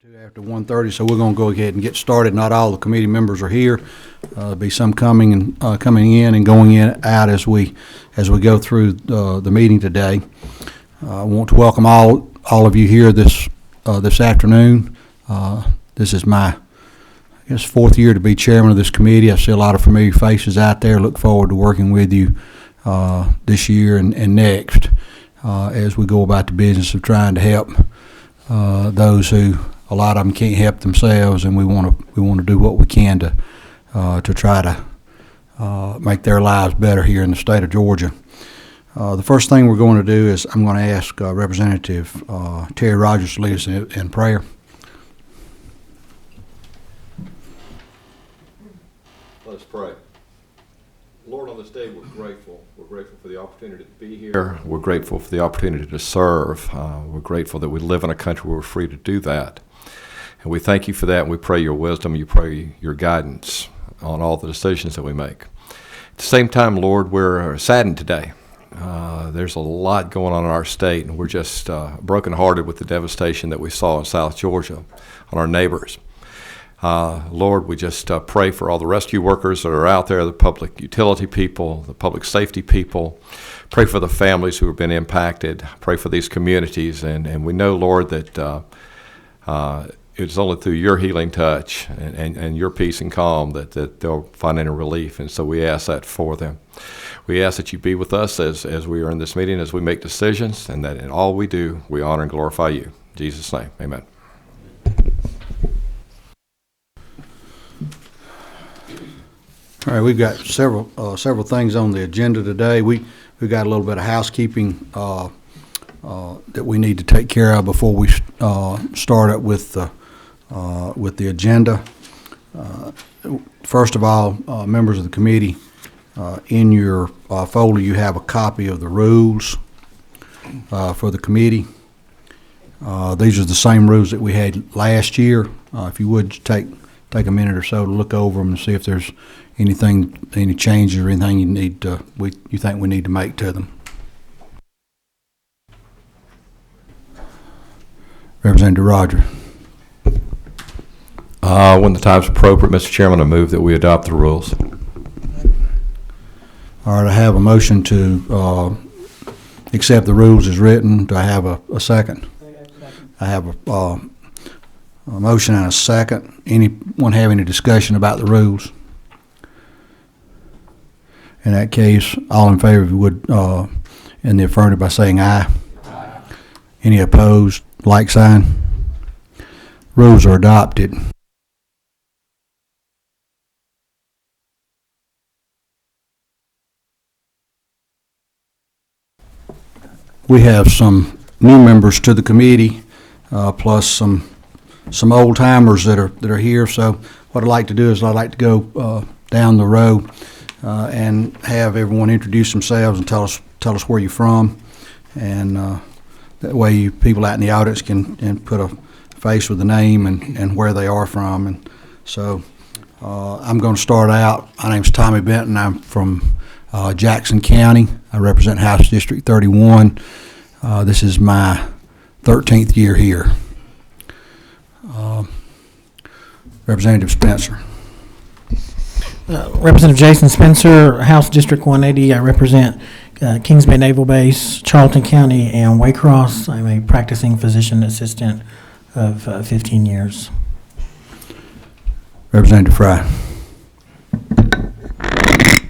After 1:30, so we're going to go ahead and get started. Not all the committee members are here. There'll be some coming in and going in out as we go through the meeting today. I want to welcome all of you here this afternoon. This is my, fourth year to be chairman of this committee. I see a lot of familiar faces out there. Look forward to working with you this year and next as we go about the business of trying to help those who a lot of them can't help themselves, and we want to do what we can to try to make their lives better here in the state of Georgia. The first thing we're going to do is I'm going to ask Representative Terry Rogers to lead us in prayer. Let us pray. Lord, on this day we're grateful. We're grateful for the opportunity to be here. We're grateful for the opportunity to serve. We're grateful that we live in a country where we're free to do that. And we thank you for that, and we pray your wisdom, you pray your guidance on all the decisions that we make. At the same time, Lord, we're saddened today. There's a lot going on in our state, and we're just brokenhearted with the devastation that we saw in South Georgia on our neighbors. Lord, we just pray for all the rescue workers that are out there, the public utility people, the public safety people. Pray for the families who have been impacted. Pray for these communities, and we know, Lord, that it's only through your healing touch and your peace and calm that they'll find any relief, and so we ask that for them. We ask that you be with us as we are in this meeting, as we make decisions, and that in all we do, we honor and glorify you. In Jesus' name, amen. All right, we've got several things on the agenda today. We've got a little bit of housekeeping that we need to take care of before we start up with the agenda. First of all, members of the committee, in your folder you have a copy of the rules for the committee. These are the same rules that we had last year. If you would take a minute or so to look over them and see if there's any changes or anything you think we need to make to them. Representative Rogers. When the time's appropriate, Mr. Chairman, I move that we adopt the rules. All right, I have a motion to accept the rules as written. Do I have a second? I have a motion and a second. Anyone have any discussion about the rules? In that case, all in favor would in the affirmative by saying aye. Aye. Any opposed? Like sign. Rules are adopted. We have some new members to the committee, plus some old timers that are here. So what I'd like to do is I'd like to go down the row and have everyone introduce themselves and tell us where you're from, and that way people out in the audience can put a face with the name and where they are from. And so I'm going to start out. My name's Tommy Benton. I'm from Jackson County. I represent House District 31. This is my 13th year here. Representative Spencer. Representative Jason Spencer, House District 180. I represent Kings Bay Naval Base, Charlton County, and Waycross. I'm a practicing physician assistant of 15 years. Representative Fry.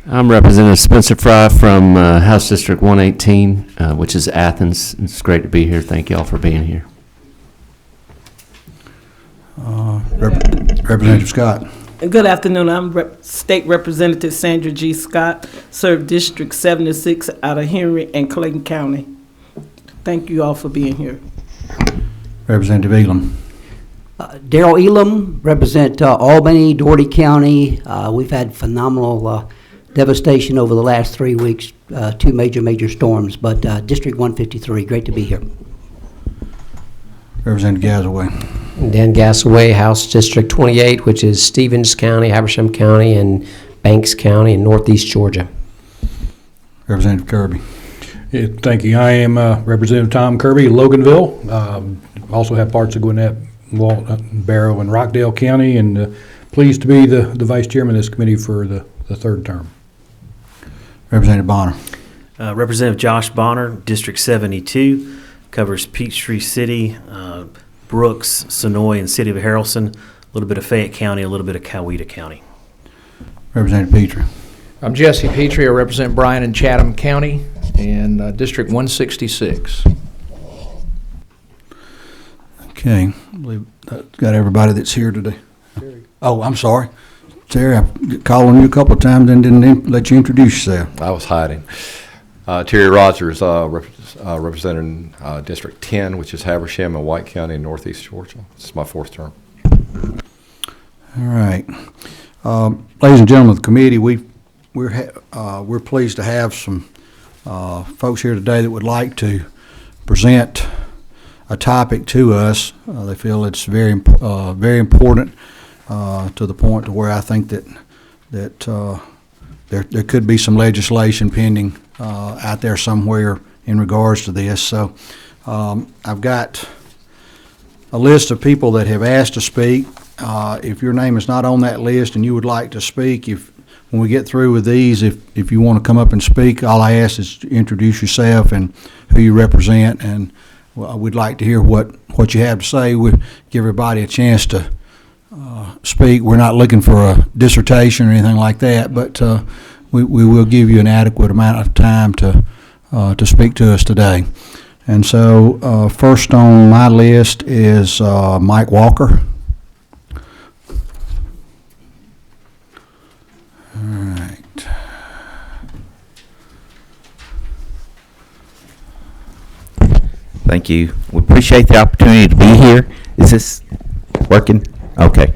I'm Representative Spencer Fry from House District 118, which is Athens. It's great to be here. Thank you all for being here. Representative Scott. Good afternoon. I'm State Representative Sandra G. Scott, serve District 76 out of Henry and Clayton County. Thank you all for being here. Representative Elam. Daryl Elam, represent Albany, Dougherty County. We've had phenomenal devastation over the last 3 weeks, two major storms, but District 153, great to be here. Representative Gasaway. Dan Gasaway, House District 28, which is Stevens County, Habersham County, and Banks County in northeast Georgia. Representative Kirby. Yeah, thank you. I am Representative Tom Kirby, Loganville. Also have parts of Gwinnett, Barrow, and Rockdale County, and pleased to be the vice chairman of this committee for the third term. Representative Bonner. Representative Josh Bonner, District 72, covers Peachtree City, Brooks, Sonoy, and City of Harrelson, a little bit of Fayette County, a little bit of Coweta County. Representative Petrie. I'm Jesse Petrie. I represent Bryan and Chatham County in District 166. Okay, I believe that's got everybody that's here today. Oh, I'm sorry. Terry, I've called on you a couple of times and didn't let you introduce yourself. I was hiding. Terry Rogers, representing District 10, which is Habersham and White County in Northeast Georgia. This is my fourth term. All right. Ladies and gentlemen of the committee, we're pleased to have some folks here today that would like to present a topic to us. They feel it's very important to the point to where I think that there could be some legislation pending out there somewhere in regards to this. So I've got a list of people that have asked to speak. If your name is not on that list and you would like to speak, when we get through with these, if you want to come up and speak, all I ask is to introduce yourself and who you represent, and we'd like to hear what you have to say. We give everybody a chance to speak. We're not looking for a dissertation or anything like that, but we will give you an adequate amount of time to speak to us today. And so first on my list is Mike Walker. All right. Thank you. We appreciate the opportunity to be here. Is this working? Okay.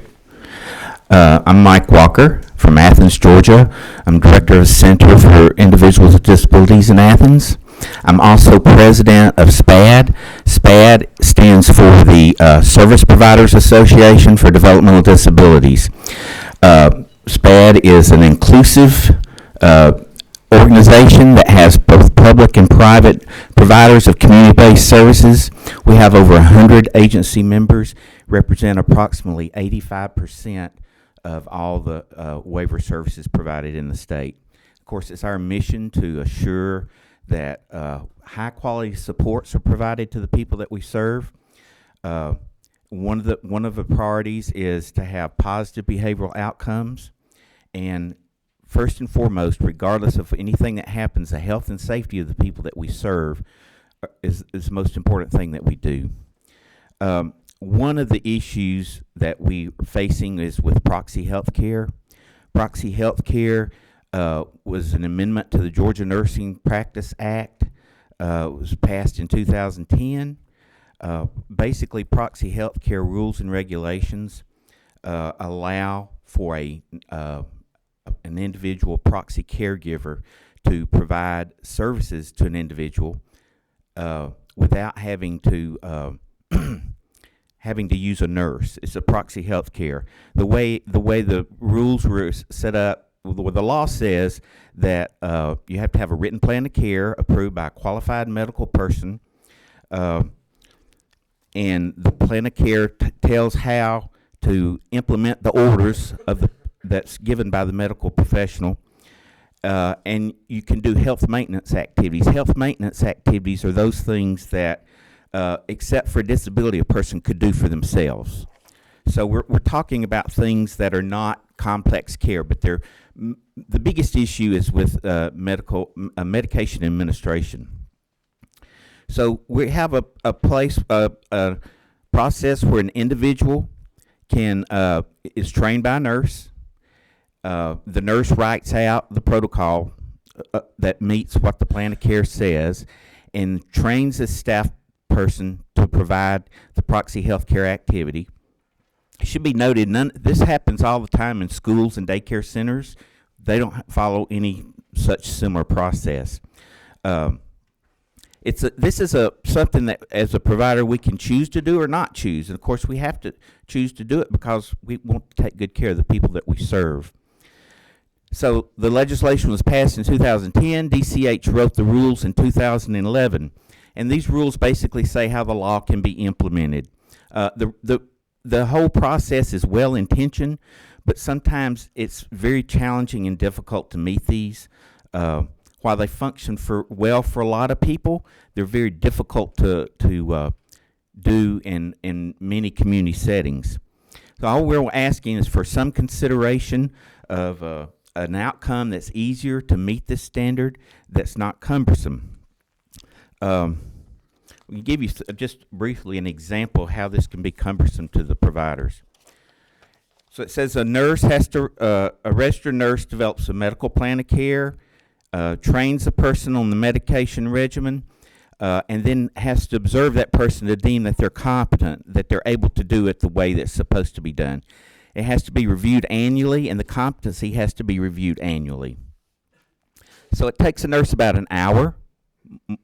I'm Mike Walker from Athens, Georgia. I'm director of the Center for Individuals with Disabilities in Athens. I'm also president of SPAD. SPAD stands for the Service Providers Association for Developmental Disabilities. SPAD is an inclusive organization that has both public and private providers of community-based services. We have over 100 agency members, represent approximately 85% of all the waiver services provided in the state. Of course, it's our mission to assure that high-quality supports are provided to the people that we serve. One of the priorities is to have positive behavioral outcomes, and first and foremost, regardless of anything that happens, the health and safety of the people that we serve is the most important thing that we do. One of the issues that we are facing is with Proxy Healthcare. Proxy Healthcare was an amendment to the Georgia Nursing Practice Act. It was passed in 2010. Basically, Proxy Healthcare rules and regulations allow for an individual proxy caregiver to provide services to an individual without having to use a nurse. It's a proxy health care. The way the rules were set up, the law says that you have to have a written plan of care approved by a qualified medical person, and the plan of care tells how to implement the orders that's given by the medical professional, and you can do health maintenance activities. Health maintenance activities are those things that, except for disability, a person could do for themselves. So we're talking about things that are not complex care, but the biggest issue is with medication administration. So we have a process where an individual is trained by a nurse. The nurse writes out the protocol that meets what the plan of care says and trains a staff person to provide the proxy healthcare activity. It should be noted, this happens all the time in schools and daycare centers. They don't follow any such similar process. This is something that, as a provider, we can choose to do or not choose. And of course, we have to choose to do it because we want to take good care of the people that we serve. So the legislation was passed in 2010. DCH wrote the rules in 2011. And these rules basically say how the law can be implemented. The the whole process is well-intentioned, but sometimes it's very challenging and difficult to meet these. While they function well for a lot of people, they're very difficult to do in many community settings. So all we're asking is for some consideration of an outcome that's easier to meet this standard, that's not cumbersome. We can give you just briefly an example of how this can be cumbersome to the providers. So it says a registered nurse develops a medical plan of care, trains the person on the medication regimen, and then has to observe that person to deem that they're competent, that they're able to do it the way that's supposed to be done. It has to be reviewed annually, and the competency has to be reviewed annually. So it takes a nurse about an hour,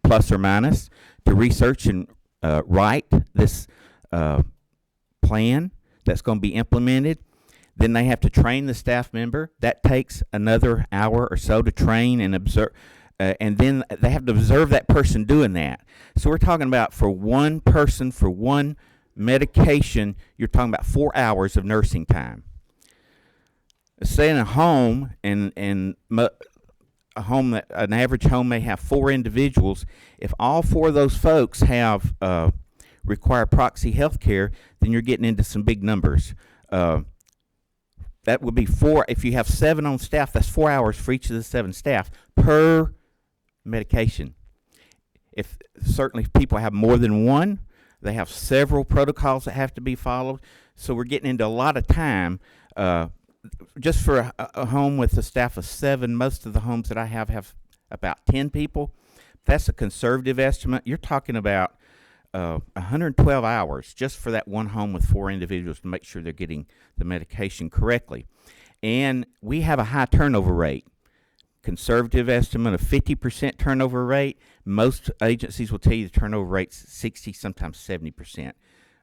plus or minus, to research and write this plan that's going to be implemented. Then they have to train the staff member. That takes another hour or so to train and observe. And then they have to observe that person doing that. So we're talking about for one person, for one medication, you're talking about 4 hours of nursing time. Say in a home, and a home that an average home may have 4 individuals. If all 4 of those folks have require proxy health care, then you're getting into some big numbers. That would be 4. If you have 7 on staff, that's 4 hours for each of the 7 staff per medication. If certainly people have more than one, they have several protocols that have to be followed. So we're getting into a lot of time. Just for a home with a staff of 7, most of the homes that I have about 10 people. That's a conservative estimate. You're talking about 112 hours just for that one home with 4 individuals to make sure they're getting the medication correctly. And we have a high turnover rate. Conservative estimate of 50% turnover rate. Most agencies will tell you the turnover rate's 60, sometimes 70%.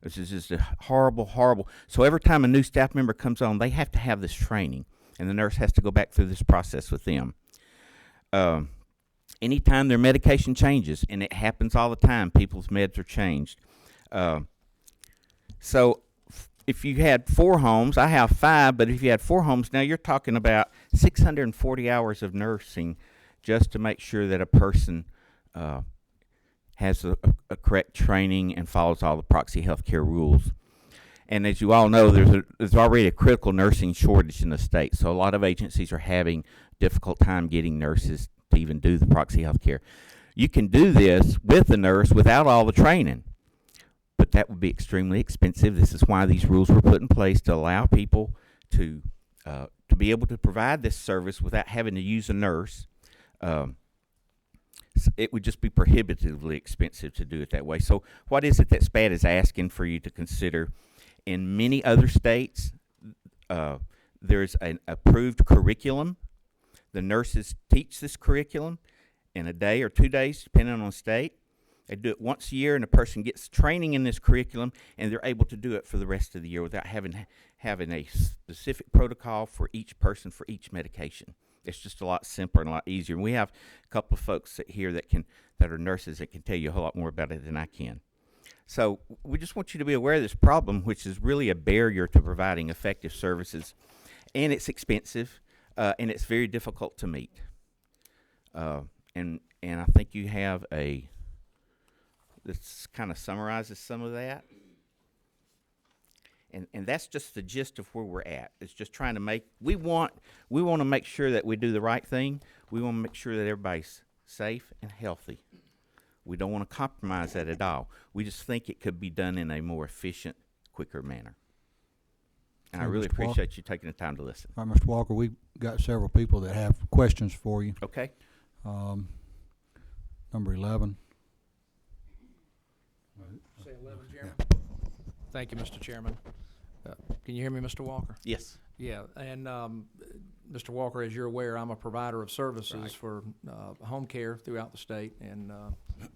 This is just a horrible. So every time a new staff member comes on, they have to have this training, and the nurse has to go back through this process with them. Anytime their medication changes, and it happens all the time, people's meds are changed. So if you had 4 homes, I have 5, but if you had 4 homes, now you're talking about 640 hours of nursing just to make sure that a person has a correct training and follows all the proxy healthcare rules. And as you all know, there's already a critical nursing shortage in the state, so a lot of agencies are having difficult time getting nurses to even do the proxy healthcare. You can do this with the nurse without all the training, but that would be extremely expensive. This is why these rules were put in place, to allow people to be able to provide this service without having to use a nurse. It would just be prohibitively expensive to do it that way. So what is it that SPAD is asking for you to consider? In many other states, there's an approved curriculum. The nurses teach this curriculum in a day or 2 days, depending on the state. They do it once a year, and a person gets training in this curriculum, and they're able to do it for the rest of the year without having a specific protocol for each person for each medication. It's just a lot simpler and a lot easier. And we have a couple of folks here that are nurses that can tell you a whole lot more about it than I can. So we just want you to be aware of this problem, which is really a barrier to providing effective services, and it's expensive, and it's very difficult to meet. And I think you have this kind of summarizes some of that. And that's just the gist of where we're at. It's just trying to we want to make sure that we do the right thing. We want to make sure that everybody's safe and healthy. We don't want to compromise that at all. We just think it could be done in a more efficient, quicker manner. And I really appreciate you taking the time to listen. All right, Mr. Walker, we've got several people that have questions for you. Okay. Number 11. Say 11, Chairman. Thank you, Mr. Chairman. Can you hear me, Mr. Walker? Yes. Yeah, and Mr. Walker, as you're aware, I'm a provider of services for home care throughout the state and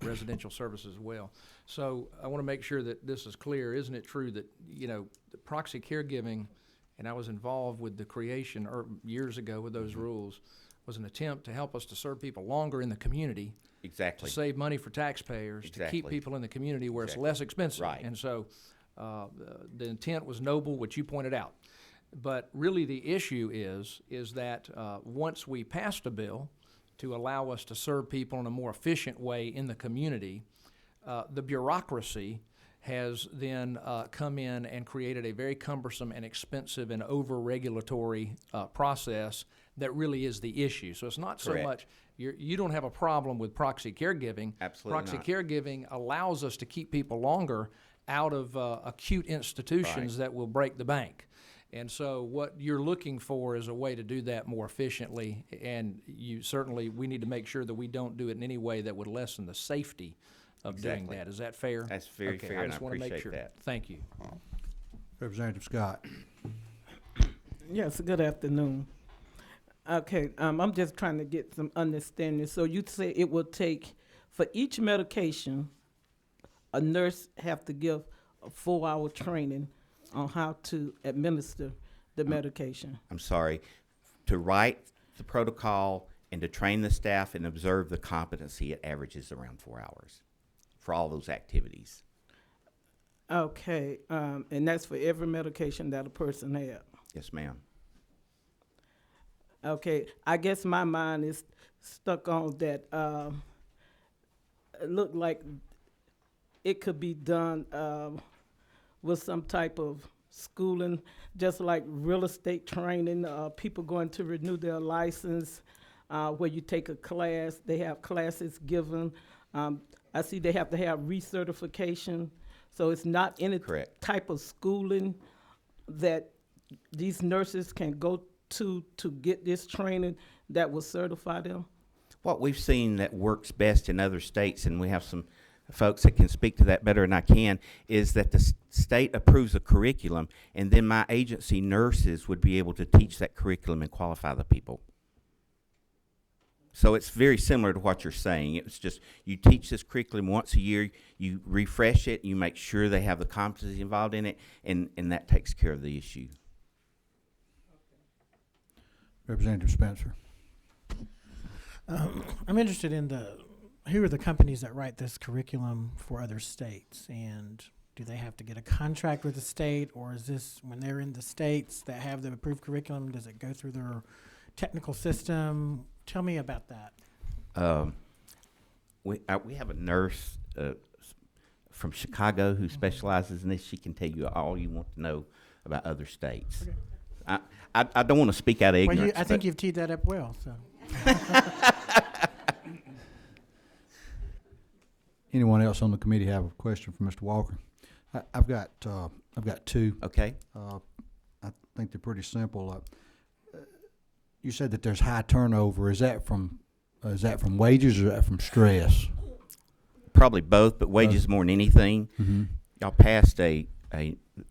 residential services as well. So I want to make sure that this is clear. Isn't it true that, the proxy caregiving, and I was involved with the creation years ago with those rules, was an attempt to help us to serve people longer in the community. Exactly. To save money for taxpayers, to keep people in the community where it's less expensive. Right. And so The intent was noble, which you pointed out. But really the issue is that once we passed a bill to allow us to serve people in a more efficient way in the community, the bureaucracy has then come in and created a very cumbersome and expensive and over-regulatory process that really is the issue. So it's not so Correct. much, you don't have a problem with proxy caregiving. Absolutely Proxy not. caregiving allows us to keep people longer out of acute institutions Right. that will break the bank. And so what you're looking for is a way to do that more efficiently, and we need to make sure that we don't do it in any way that would lessen the safety of doing Exactly. that. Is that fair? That's very Okay, fair, and I just wanna make appreciate sure. that. Thank you. Representative Scott. Yes, good afternoon. Okay, I'm just trying to get some understanding. So you say it will take, for each medication, a nurse have to give a 4-hour training on how to administer the medication. I'm sorry, to write the protocol and to train the staff and observe the competency, it averages around 4 hours for all those activities. Okay, and that's for every medication that a person has. Yes, ma'am. Okay, I guess my mind is stuck on that. It looked like it could be done with some type of schooling, just like real estate training. People going to renew their license, where you take a class. They have classes given. I see they have to have recertification. So it's not any Correct. type of schooling that these nurses can go to get this training that will certify them? What we've seen that works best in other states, and we have some folks that can speak to that better than I can, is that the state approves a curriculum, and then my agency nurses would be able to teach that curriculum and qualify the people. So it's very similar to what you're saying. It's just you teach this curriculum once a year, you refresh it, you make sure they have the competency involved in it, and that takes care of the issue. Representative Spencer. I'm interested in who are the companies that write this curriculum for other states, and do they have to get a contract with the state, or is this when they're in the states that have the approved curriculum, does it go through their technical system? Tell me about that. We have a nurse from Chicago who specializes in this. She can tell you all you want to know about other states. Okay. I don't want to speak out of ignorance. I think you've teed that up well. So. Anyone else on the committee have a question for Mr. Walker? I've got two. Okay. I think they're pretty simple. You said that there's high turnover. Is that from wages or is that from stress? Probably both, but wages more than anything. Mm-hmm. Y'all passed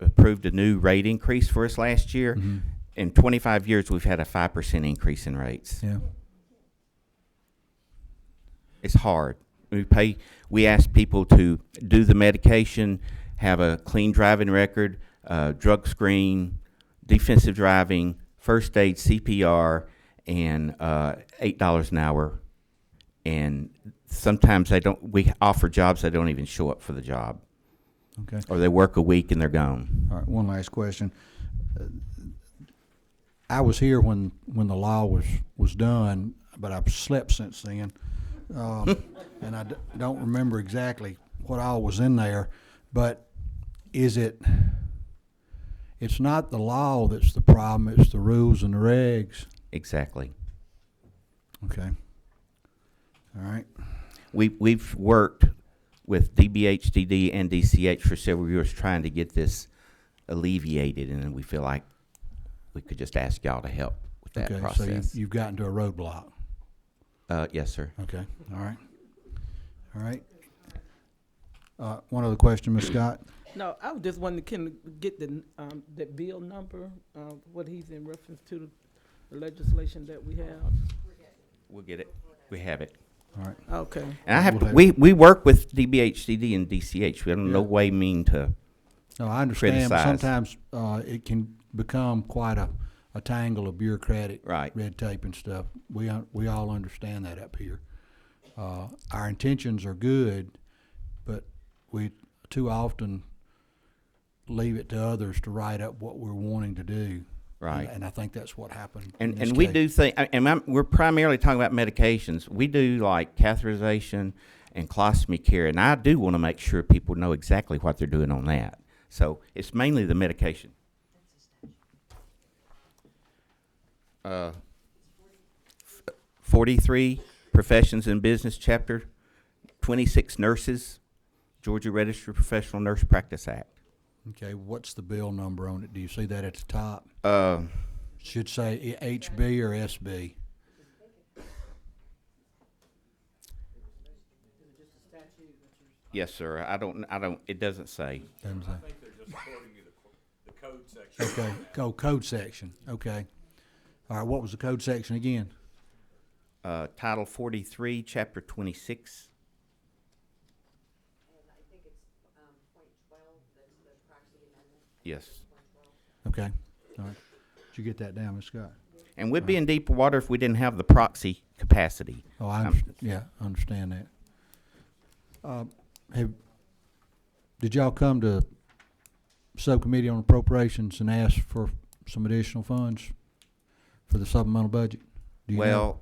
approved a new rate increase for us last year. Mm-hmm. In 25 years, we've had a 5% increase in rates. Yeah. It's hard. We ask people to do the medication, have a clean driving record, drug screen, defensive driving, first aid, CPR, and $8 an hour. And sometimes we offer jobs that don't even show up for the job. Okay. Or they work a week and they're gone. All right. One last question. I was here when the law was done, but I've slept since then, and I don't remember exactly what all was in there. But it's not the law that's the problem; it's the rules and the regs. Exactly. Okay. All right. We've worked with DBHDD and DCH for several years trying to get this alleviated, and we feel like we could just ask y'all to help with that process. So you've gotten to a roadblock. Yes, sir. Okay. All right. All right. One other question, Ms. Scott. No, I was just wondering, can we get the bill number, what he's in reference to the legislation that we have? We'll get it. We have it. All right. Okay. And I have to. We work with DBHDD and DCH. We don't no way mean to. No, I understand. But criticize. sometimes it can become quite a tangle of bureaucratic red tape and stuff. We all understand that up here. Our intentions are good, but we too often leave it to others to write up what we're wanting to do. Right. And I think that's what happened. in this And we case. do think, we're primarily talking about medications. We do like catheterization and colostomy care, and I do want to make sure people know exactly what they're doing on that. So it's mainly the medication. 43 professions in business, chapter 26 nurses, Georgia Registered Professional Nurse Practice Act. Okay, what's the bill number on it? Do you see that at the top? Should say HB or SB. Yes, sir. I don't, it doesn't say. Doesn't say. Okay, code section, okay. All right, what was the code section again? Title 43, chapter 26. And I think it's point 12, that's the Proxy amendment. Yes. Okay, all right. Did you get that down, Ms. Scott? And we'd be in deeper water if we didn't have the proxy capacity. Oh, I understand that. Did y'all come to subcommittee on appropriations and ask for some additional funds for the supplemental budget? Do you know?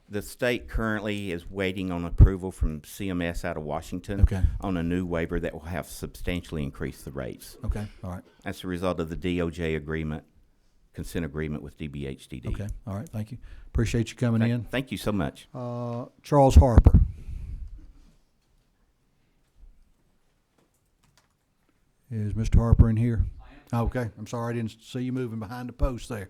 The state currently is waiting on approval from CMS out of Washington on a new waiver that will have substantially increased the rates. Okay, all right. That's a result of the DOJ agreement, consent agreement with DBHDD. Okay, all right, thank you. Appreciate you coming in. Thank you so much. Charles Harper. Is Mr. Harper in here? I am. Oh, okay, I'm sorry, I didn't see you moving behind the post there.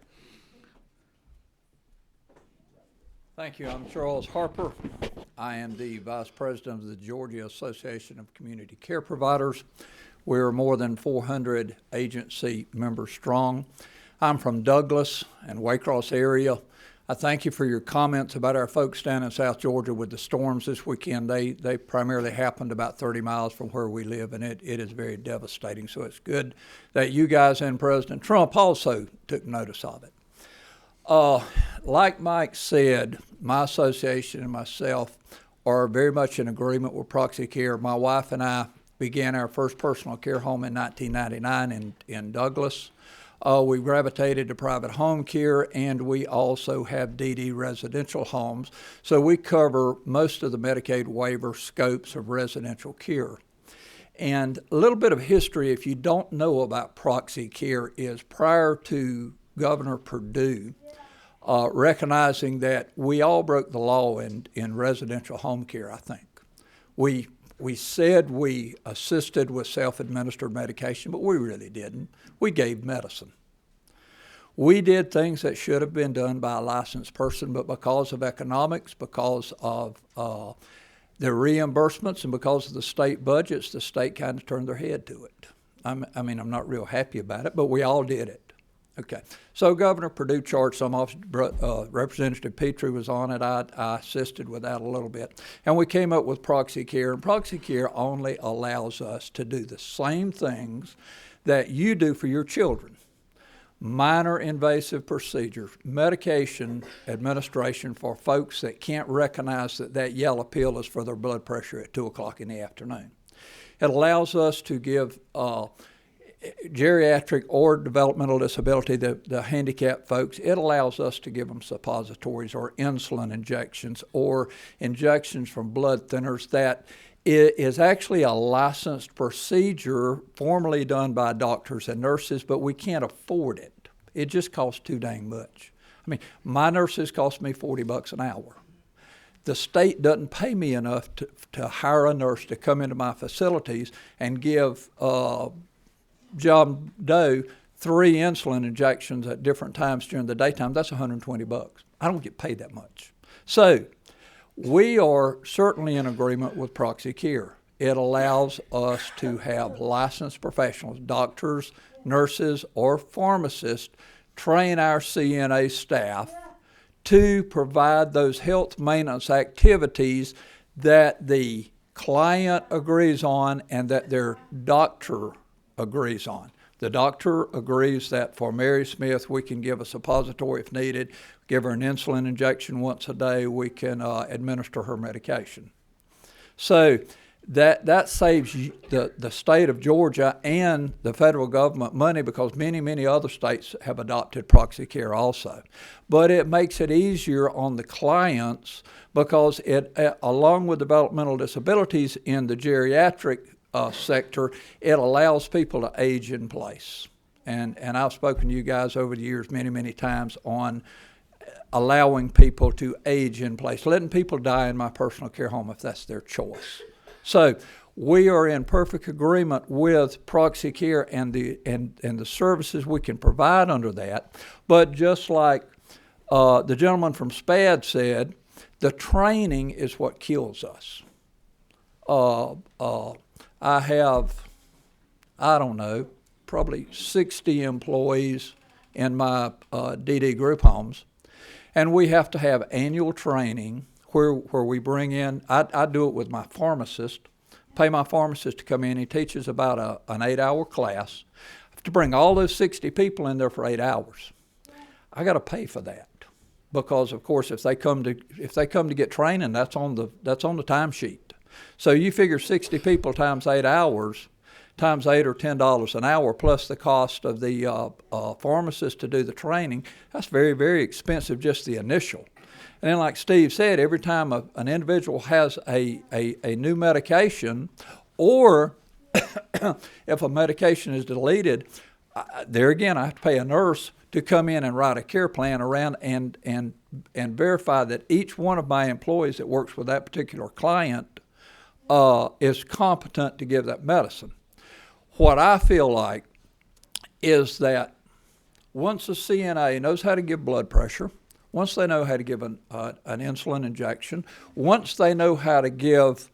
Thank you. I'm Charles Harper. I am the Vice President of the Georgia Association of Community Care Providers. We're more than 400 agency members strong. I'm from Douglas and Waycross area. I thank you for your comments about our folks down in South Georgia with the storms this weekend. They primarily happened about 30 miles from where we live, and it is very devastating. So it's good that you guys and President Trump also took notice of it. Like Mike said, my association and myself are very much in agreement with Proxy Care. My wife and I began our first personal care home in 1999 in Douglas. We gravitated to private home care, and we also have DD residential homes. So we cover most of the Medicaid waiver scopes of residential care. And a little bit of history, if you don't know about Proxy Care, is prior to Governor Perdue recognizing that we all broke the law in residential home care, I think. We said we assisted with self-administered medication, but we really didn't. We gave medicine. We did things that should have been done by a licensed person, but because of economics, because of the reimbursements, and because of the state budgets, the state kind of turned their head to it. I'm not real happy about it, but we all did it. Okay, so Governor Perdue charged some office, Representative Petrie was on it. I assisted with that a little bit. And we came up with Proxy Care, and Proxy Care only allows us to do the same things that you do for your children. Minor invasive procedures, medication administration for folks that can't recognize that yellow pill is for their blood pressure at 2 o'clock in the afternoon. It allows us to give geriatric or developmental disability, the handicapped folks, it allows us to give them suppositories or insulin injections or injections from blood thinners that is actually a licensed procedure formally done by doctors and nurses, but we can't afford it. It just costs too dang much. My nurses cost me $40 an hour. The state doesn't pay me enough to hire a nurse to come into my facilities and give John Doe 3 insulin injections at different times during the daytime. That's $120. I don't get paid that much. So we are certainly in agreement with Proxy Care. It allows us to have licensed professionals, doctors, nurses, or pharmacists, train our CNA staff to provide those health maintenance activities that the client agrees on and that their doctor agrees on. The doctor agrees that for Mary Smith, we can give a suppository if needed, give her an insulin injection once a day, we can administer her medication. So that saves the state of Georgia and the federal government money, because many other states have adopted proxy care also. But it makes it easier on the clients, because it, along with developmental disabilities in the geriatric sector, it allows people to age in place. And I've spoken to you guys over the years many times on allowing people to age in place, letting people die in my personal care home if that's their choice. So we are in perfect agreement with Proxy Care and the services we can provide under that. But just like the gentleman from SPAD said, the training is what kills us. I have, I don't know, probably 60 employees in my DD group homes, and we have to have annual training where we bring in, I do it with my pharmacist, pay my pharmacist to come in. He teaches about an 8-hour class. I have to bring all those 60 people in there for 8 hours. I got to pay for that, because of course if they come to get training, that's on the timesheet. So you figure 60 people times 8 hours, times $8 or $10 an hour, plus the cost of the pharmacist to do the training. That's very expensive, just the initial. And then, like Steve said, every time an individual has a new medication, or if a medication is deleted, there again I have to pay a nurse to come in and write a care plan around and verify that each one of my employees that works with that particular client is competent to give that medicine. What I feel like is that once a CNA knows how to give blood pressure, once they know how to give an insulin injection, once they know how to give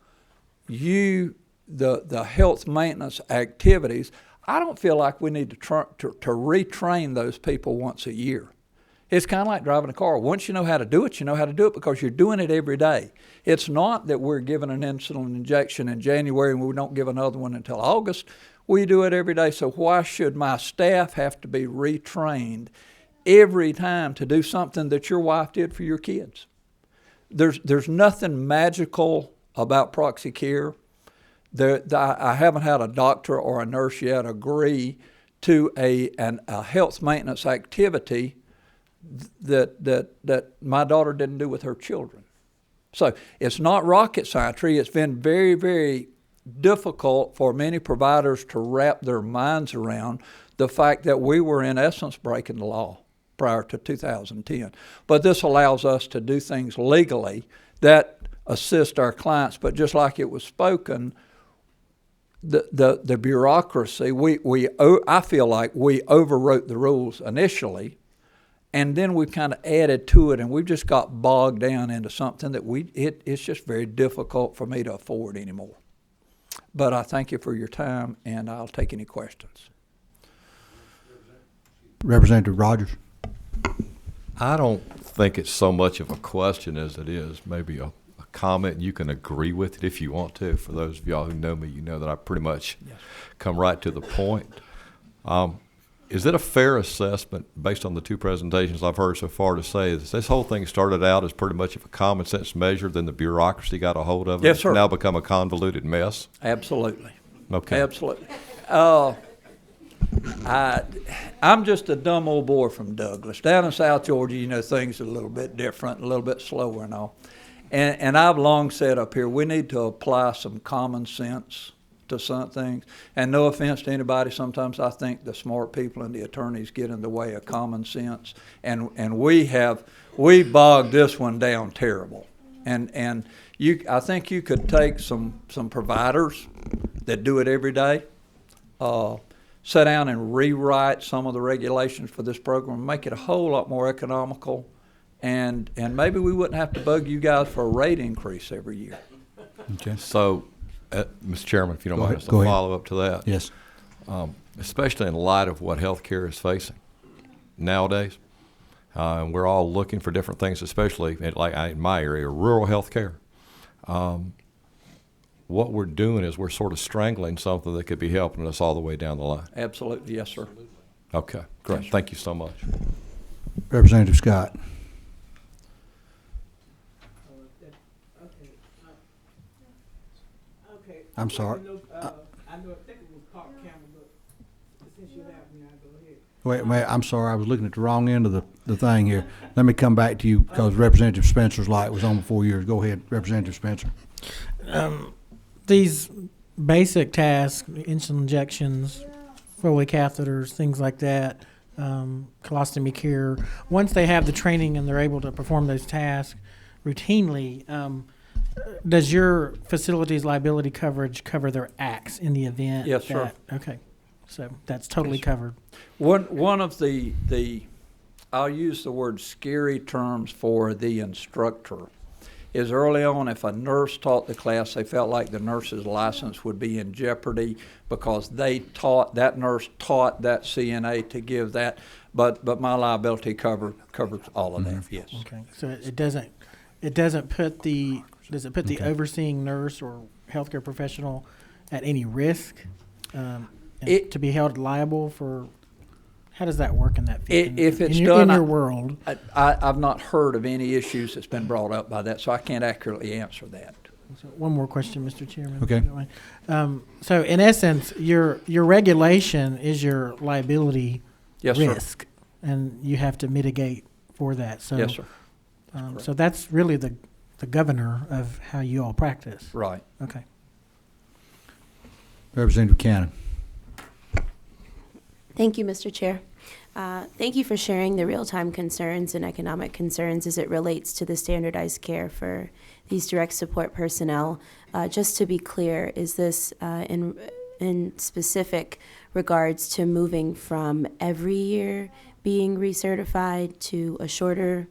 you the health maintenance activities, I don't feel like we need to retrain those people once a year. It's kind of like driving a car. Once you know how to do it, you know how to do it because you're doing it every day. It's not that we're giving an insulin injection in January and we don't give another one until August. We do it every day, so why should my staff have to be retrained every time to do something that your wife did for your kids? There's nothing magical about Proxy Care. I haven't had a doctor or a nurse yet agree to a health maintenance activity that my daughter didn't do with her children. So it's not rocket science. It's been very difficult for many providers to wrap their minds around the fact that we were in essence breaking the law prior to 2010. But this allows us to do things legally that assist our clients. But just like it was spoken, the bureaucracy, I feel like we overwrote the rules initially, and then we kind of added to it, and we've just got bogged down into something that it's just very difficult for me to afford anymore. But I thank you for your time, and I'll take any questions. Representative Rogers. I don't think it's so much of a question as it is maybe a comment. You can agree with it if you want to. For those of y'all who know me, you know that I pretty much come right to the point. Is it a fair assessment, based on the two presentations I've heard so far, to say that this whole thing started out as pretty much of a common sense measure, then the bureaucracy got a hold of it? Yes, sir. It's now become a convoluted mess? Absolutely. Okay. Absolutely. I'm just a dumb old boy from Douglas. Down in South Georgia, you know, things are a little bit different, a little bit slower and all. And I've long said up here, we need to apply some common sense to some things. And no offense to anybody, sometimes I think the smart people and the attorneys get in the way of common sense. And we bogged this one down terrible. And I think you could take some providers that do it every day, sit down and rewrite some of the regulations for this program, make it a whole lot more economical, and maybe we wouldn't have to bug you guys for a rate increase every year. Okay. So, Mr. Chairman, if you don't Go mind, ahead. just a Go ahead. follow-up to that. Yes. Especially in light of what healthcare is facing nowadays. And we're all looking for different things, especially in my area, rural healthcare. What we're doing is we're sort of strangling something that could be helping us all the way down the line. Absolutely, yes, sir. Okay, great. Yes, Thank you so much. Representative Scott. Okay, I'm sorry. I know, I think it was Park County, but since you have me, I'll go ahead. Wait, I'm sorry, I was looking at the wrong end of the thing here. Let me come back to you, because Representative Spencer's light was on before yours. Go ahead, Representative Spencer. These basic tasks, insulin injections, Foley catheters, things like that, colostomy care, once they have the training and they're able to perform those tasks routinely, does your facilities liability coverage cover their acts in the event? Yes, sir. Okay, so that's totally Yes, sir. covered. One of the I'll use the word scary terms for the instructor is early on, if a nurse taught the class, they felt like the nurse's license would be in jeopardy because that nurse taught that CNA to give that, but my liability covers all of that, yes. Okay, so it doesn't put the overseeing nurse or healthcare professional at any risk to be held liable for? How does that work in that field? If it's in done your world? I've not heard of any issues that's been brought up by that, so I can't accurately answer that. So one more question, Mr. Chairman. Okay. So in essence, your regulation is your liability Yes, risk, and you have to mitigate for that. So Yes, sir. So that's really the governor of how you all practice. Right. Okay. Representative Cannon. Thank you, Mr. Chair. Thank you for sharing the real-time concerns and economic concerns as it relates to the standardized care for these direct support personnel. Just to be clear, is this in specific regards to moving from every year being recertified to a shorter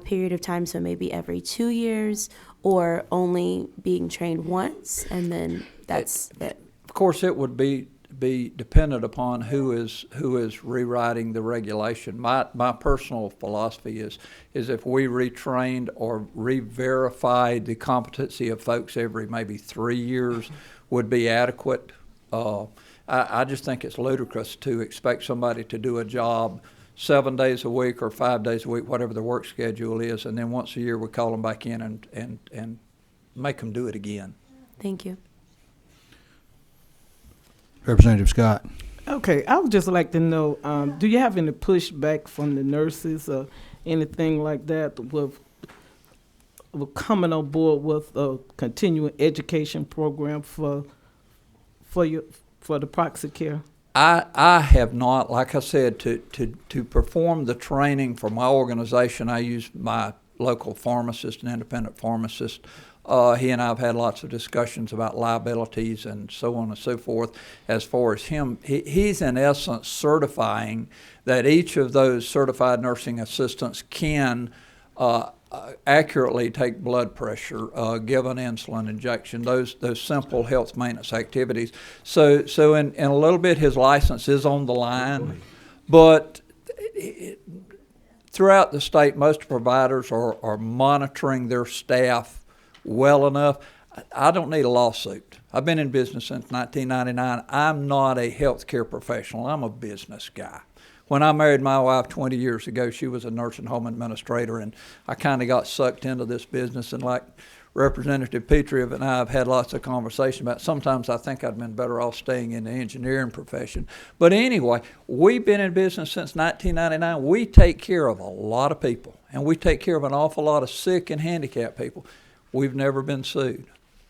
period of time, so maybe every 2 years, or only being trained once and then that's it? Of course, it would be dependent upon who is rewriting the regulation. My personal philosophy is if we retrained or re-verified the competency of folks every maybe 3 years would be adequate. I just think it's ludicrous to expect somebody to do a job 7 days a week or 5 days a week, whatever the work schedule is, and then once a year we call them back in and make them do it again. Thank you. Representative Scott. Okay, I would just like to know, do you have any pushback from the nurses or anything like that with coming on board with a continuing education program for the Proxy care? I have not, like I said, to perform the training for my organization, I use my local pharmacist, an independent pharmacist. He and I have had lots of discussions about liabilities and so on and so forth. As far as him, he's in essence certifying that each of those certified nursing assistants can accurately take blood pressure, give an insulin injection, those simple health maintenance activities. So in a little bit his license is on the line, but throughout the state most providers are monitoring their staff well enough. I don't need a lawsuit. I've been in business since 1999. I'm not a healthcare professional. I'm a business guy. When I married my wife 20 years ago, she was a nursing home administrator, and I kind of got sucked into this business. And like Representative Petrie and I have had lots of conversation about, sometimes I think I'd been better off staying in the engineering profession. But anyway, we've been in business since 1999. We take care of a lot of people, and we take care of an awful lot of sick and handicapped people. We've never been sued.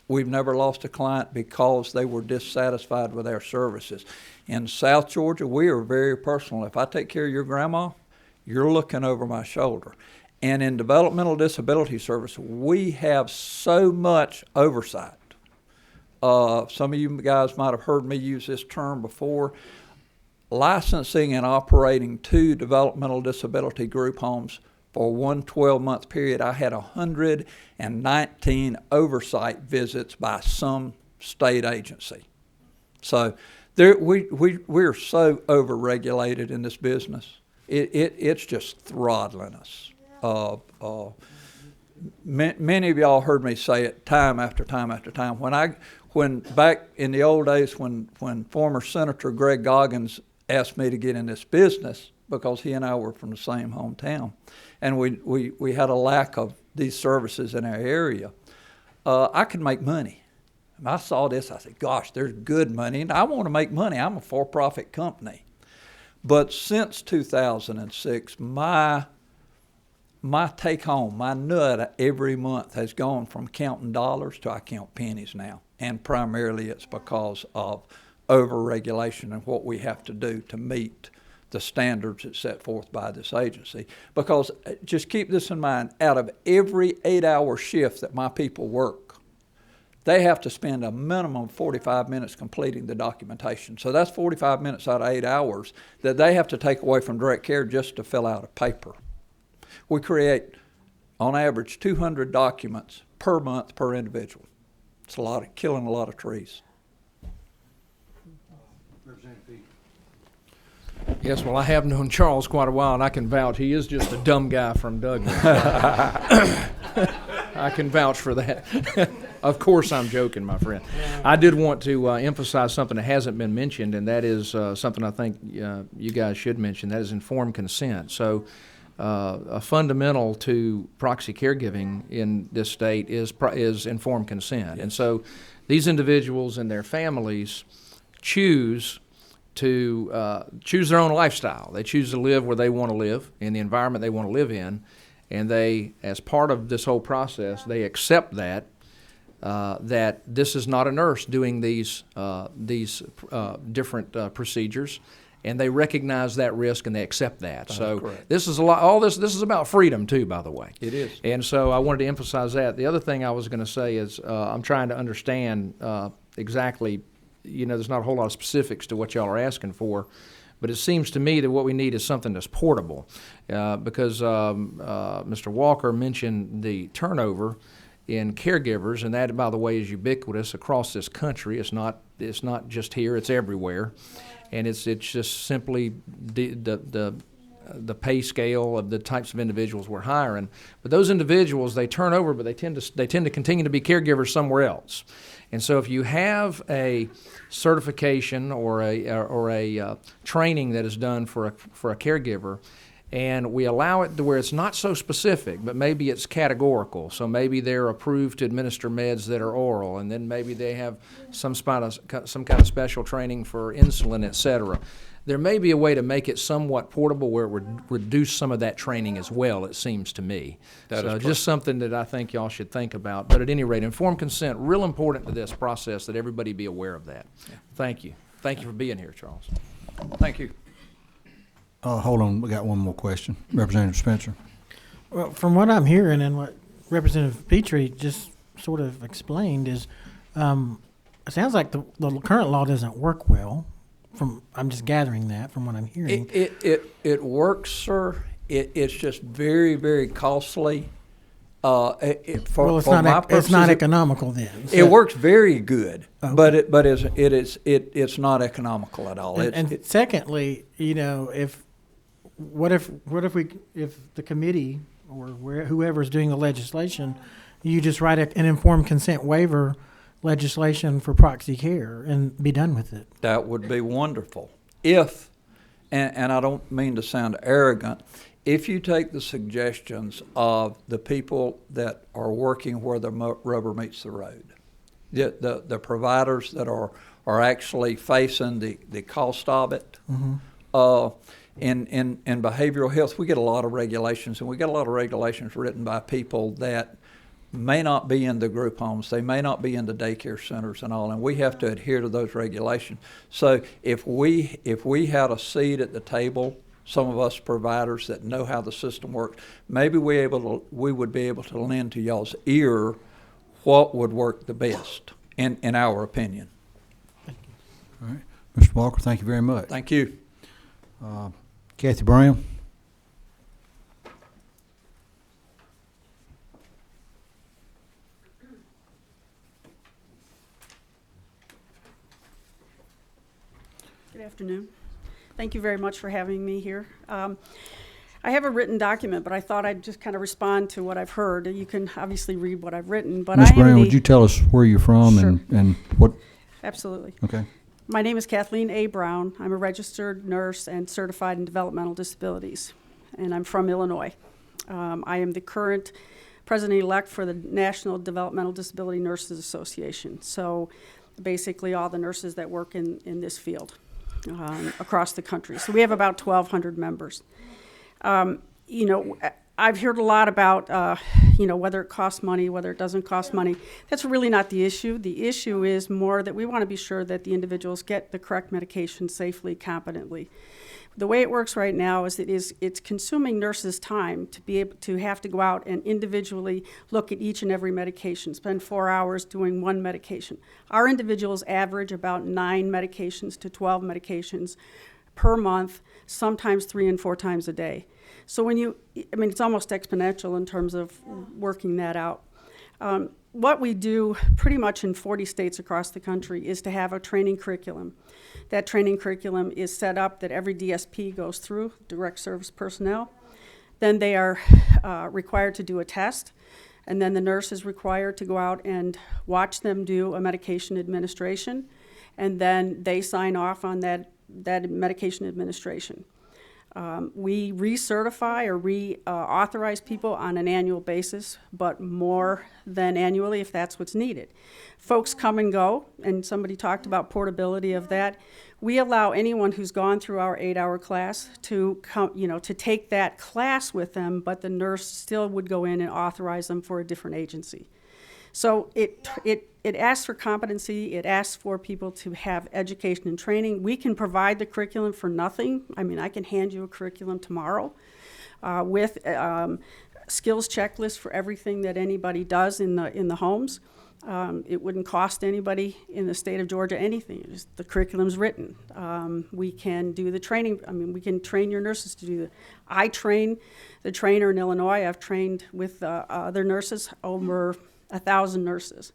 We've never lost a client because they were dissatisfied with our services. In South Georgia, we are very personal. If I take care of your grandma, you're looking over my shoulder. And in developmental disability service, we have so much oversight. Some of you guys might have heard me use this term before. Licensing and operating 2 developmental disability group homes for one 12-month period, I had 119 oversight visits by some state agency. So we're so over-regulated in this business. It's just throttling us. Many of y'all heard me say it time after time after time. When back in the old days when former Senator Greg Goggins asked me to get in this business, because he and I were from the same hometown, and we had a lack of these services in our area, I could make money. And I saw this, I said, gosh, there's good money, and I want to make money. I'm a for-profit company. But since 2006, my take home, my nut every month has gone from counting dollars to I count pennies now. And primarily it's because of over-regulation and what we have to do to meet the standards that's set forth by this agency. Because just keep this in mind, out of every 8-hour shift that my people work, they have to spend a minimum of 45 minutes completing the documentation. So that's 45 minutes out of 8 hours that they have to take away from direct care just to fill out a paper. We create, on average, 200 documents per month per individual. It's a lot of killing a lot of trees. Yes, well, I have known Charles quite a while, and I can vouch he is just a dumb guy from Douglas. I can vouch for that. Of course, I'm joking, my friend. I did want to emphasize something that hasn't been mentioned, and that is something I think you guys should mention. That is informed consent. So a fundamental to proxy caregiving in this state is informed consent. Yes. And so these individuals and their families choose their own lifestyle. They choose to live where they want to live, in the environment they want to live in, and they, as part of this whole process, they accept that this is not a nurse doing these different procedures, and they recognize that risk and they accept that. That's so correct. This is a lot. All this is about freedom too, by the way. It is. And so I wanted to emphasize that. The other thing I was going to say is I'm trying to understand exactly. There's not a whole lot of specifics to what y'all are asking for, but it seems to me that what we need is something that's portable, because Mr. Walker mentioned the turnover in caregivers, and that, by the way, is ubiquitous across this country. It's not just here; it's everywhere, and it's just simply the pay scale of the types of individuals we're hiring. But those individuals, they turn over, but they tend to continue to be caregivers somewhere else. And so if you have a certification or a training that is done for a caregiver, and we allow it to where it's not so specific, but maybe it's categorical. So maybe they're approved to administer meds that are oral, and then maybe they have some kind of special training for insulin, et cetera. There may be a way to make it somewhat portable where it would reduce some of that training as well, it seems to me. So just something that I think y'all should think about. But at any rate, informed consent, real important to this process, that everybody be aware of that. Yeah. Thank you. Thank you for being here, Charles. Thank you. Hold on, we got one more question. Representative Spencer. Well, from what I'm hearing and what Representative Petrie just sort of explained is, it sounds like the current law doesn't work well. I'm just gathering that from what I'm hearing. It works, sir. It's just very, very costly. It's not economical then. So. It works very good, okay. but it's not economical at all. And secondly, if the committee or whoever's doing the legislation, you just write an informed consent waiver legislation for proxy care and be done with it. That would be wonderful. If, and I don't mean to sound arrogant, if you take the suggestions of the people that are working where the rubber meets the road, the providers that are actually facing the cost of it, mm-hmm. In behavioral health, we get a lot of regulations, and we get a lot of regulations written by people that may not be in the group homes, they may not be in the daycare centers and all, and we have to adhere to those regulations. So if we had a seat at the table, some of us providers that know how the system works, maybe we would be able to lend to y'all's ear what would work the best, in our opinion. Thank you. All right. Mr. Walker, thank you very much. Thank you. Kathy Brown. Good afternoon. Thank you very much for having me here. I have a written document, but I thought I'd just kind of respond to what I've heard. You can obviously read what I've written, but Ms. Brown, would you tell us where you're from? Sure. and what? Absolutely. Okay. My name is Kathleen A. Brown. I'm a registered nurse and certified in developmental disabilities, and I'm from Illinois. I am the current president-elect for the National Developmental Disability Nurses Association. So basically all the nurses that work in this field across the country. So we have about 1,200 members. You know, I've heard a lot about, you know, whether it costs money, whether it doesn't cost money. That's really not the issue. The issue is more that we want to be sure that the individuals get the correct medication safely, competently. The way it works right now is it's consuming nurses' time to be able to have to go out and individually look at each and every medication, spend 4 hours doing one medication. Our individuals average about 9 medications to 12 medications per month, sometimes 3 and 4 times a day. So when you, I mean, it's almost exponential in terms of working that out. What we do pretty much in 40 states across the country is to have a training curriculum. That training curriculum is set up that every DSP goes through, direct service personnel. Then they are required to do a test, and then the nurse is required to go out and watch them do a medication administration, and then they sign off on that medication administration. We recertify or reauthorize people on an annual basis, but more than annually if that's what's needed. Folks come and go, and somebody talked about portability of that. We allow anyone who's gone through our 8-hour class to come, you know, to take that class with them, but the nurse still would go in and authorize them for a different agency. So it asks for competency, it asks for people to have education and training. We can provide the curriculum for nothing. I mean, I can hand you a curriculum tomorrow with skills checklists for everything that anybody does in the homes. It wouldn't cost anybody in the state of Georgia anything. Just the curriculum's written. We can do the training. I mean, we can train your nurses to do I train the trainer in Illinois. I've trained with other nurses, over 1,000 nurses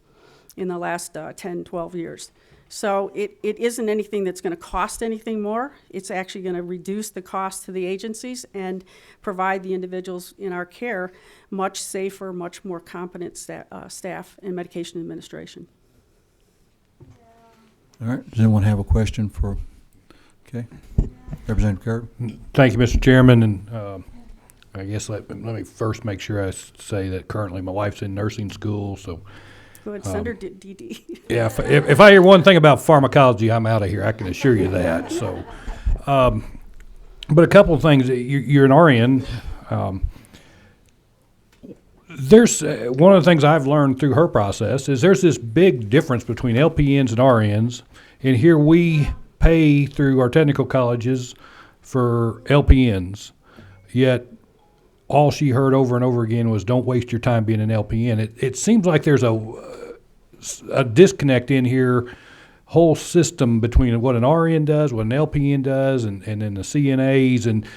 in the last 10, 12 years. So it isn't anything that's going to cost anything more. It's actually going to reduce the cost to the agencies and provide the individuals in our care much safer, much more competent staff in medication administration. All right, does anyone have a question for, okay, Representative Kerr? Thank you, Mr. Chairman, and I guess let me first make sure I say that currently my wife's in nursing school, so. Go ahead, send her DD. Yeah, if I hear one thing about pharmacology, I'm out of here, I can assure you that, so. But a couple of things, you're an RN. There's, one of the things I've learned through her process is there's this big difference between LPNs and RNs, and here we pay through our technical colleges for LPNs, yet all she heard over and over again was, don't waste your time being an LPN. It seems like there's a disconnect in here, whole system between what an RN does, what an LPN does, and then the CNAs. And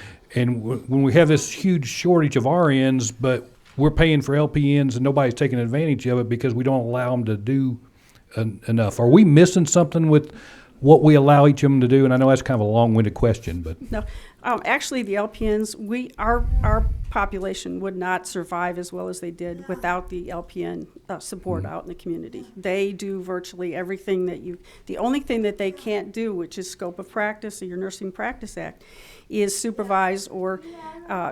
when we have this huge shortage of RNs, but we're paying for LPNs and nobody's taking advantage of it because we don't allow them to do enough. Are we missing something with what we allow each of them to do? And I know that's kind of a long-winded question, but. No, actually the LPNs, our population would not survive as well as they did without the LPN support out in the community. They do virtually everything that the only thing that they can't do, which is scope of practice, or your Nursing Practice Act, is supervise or,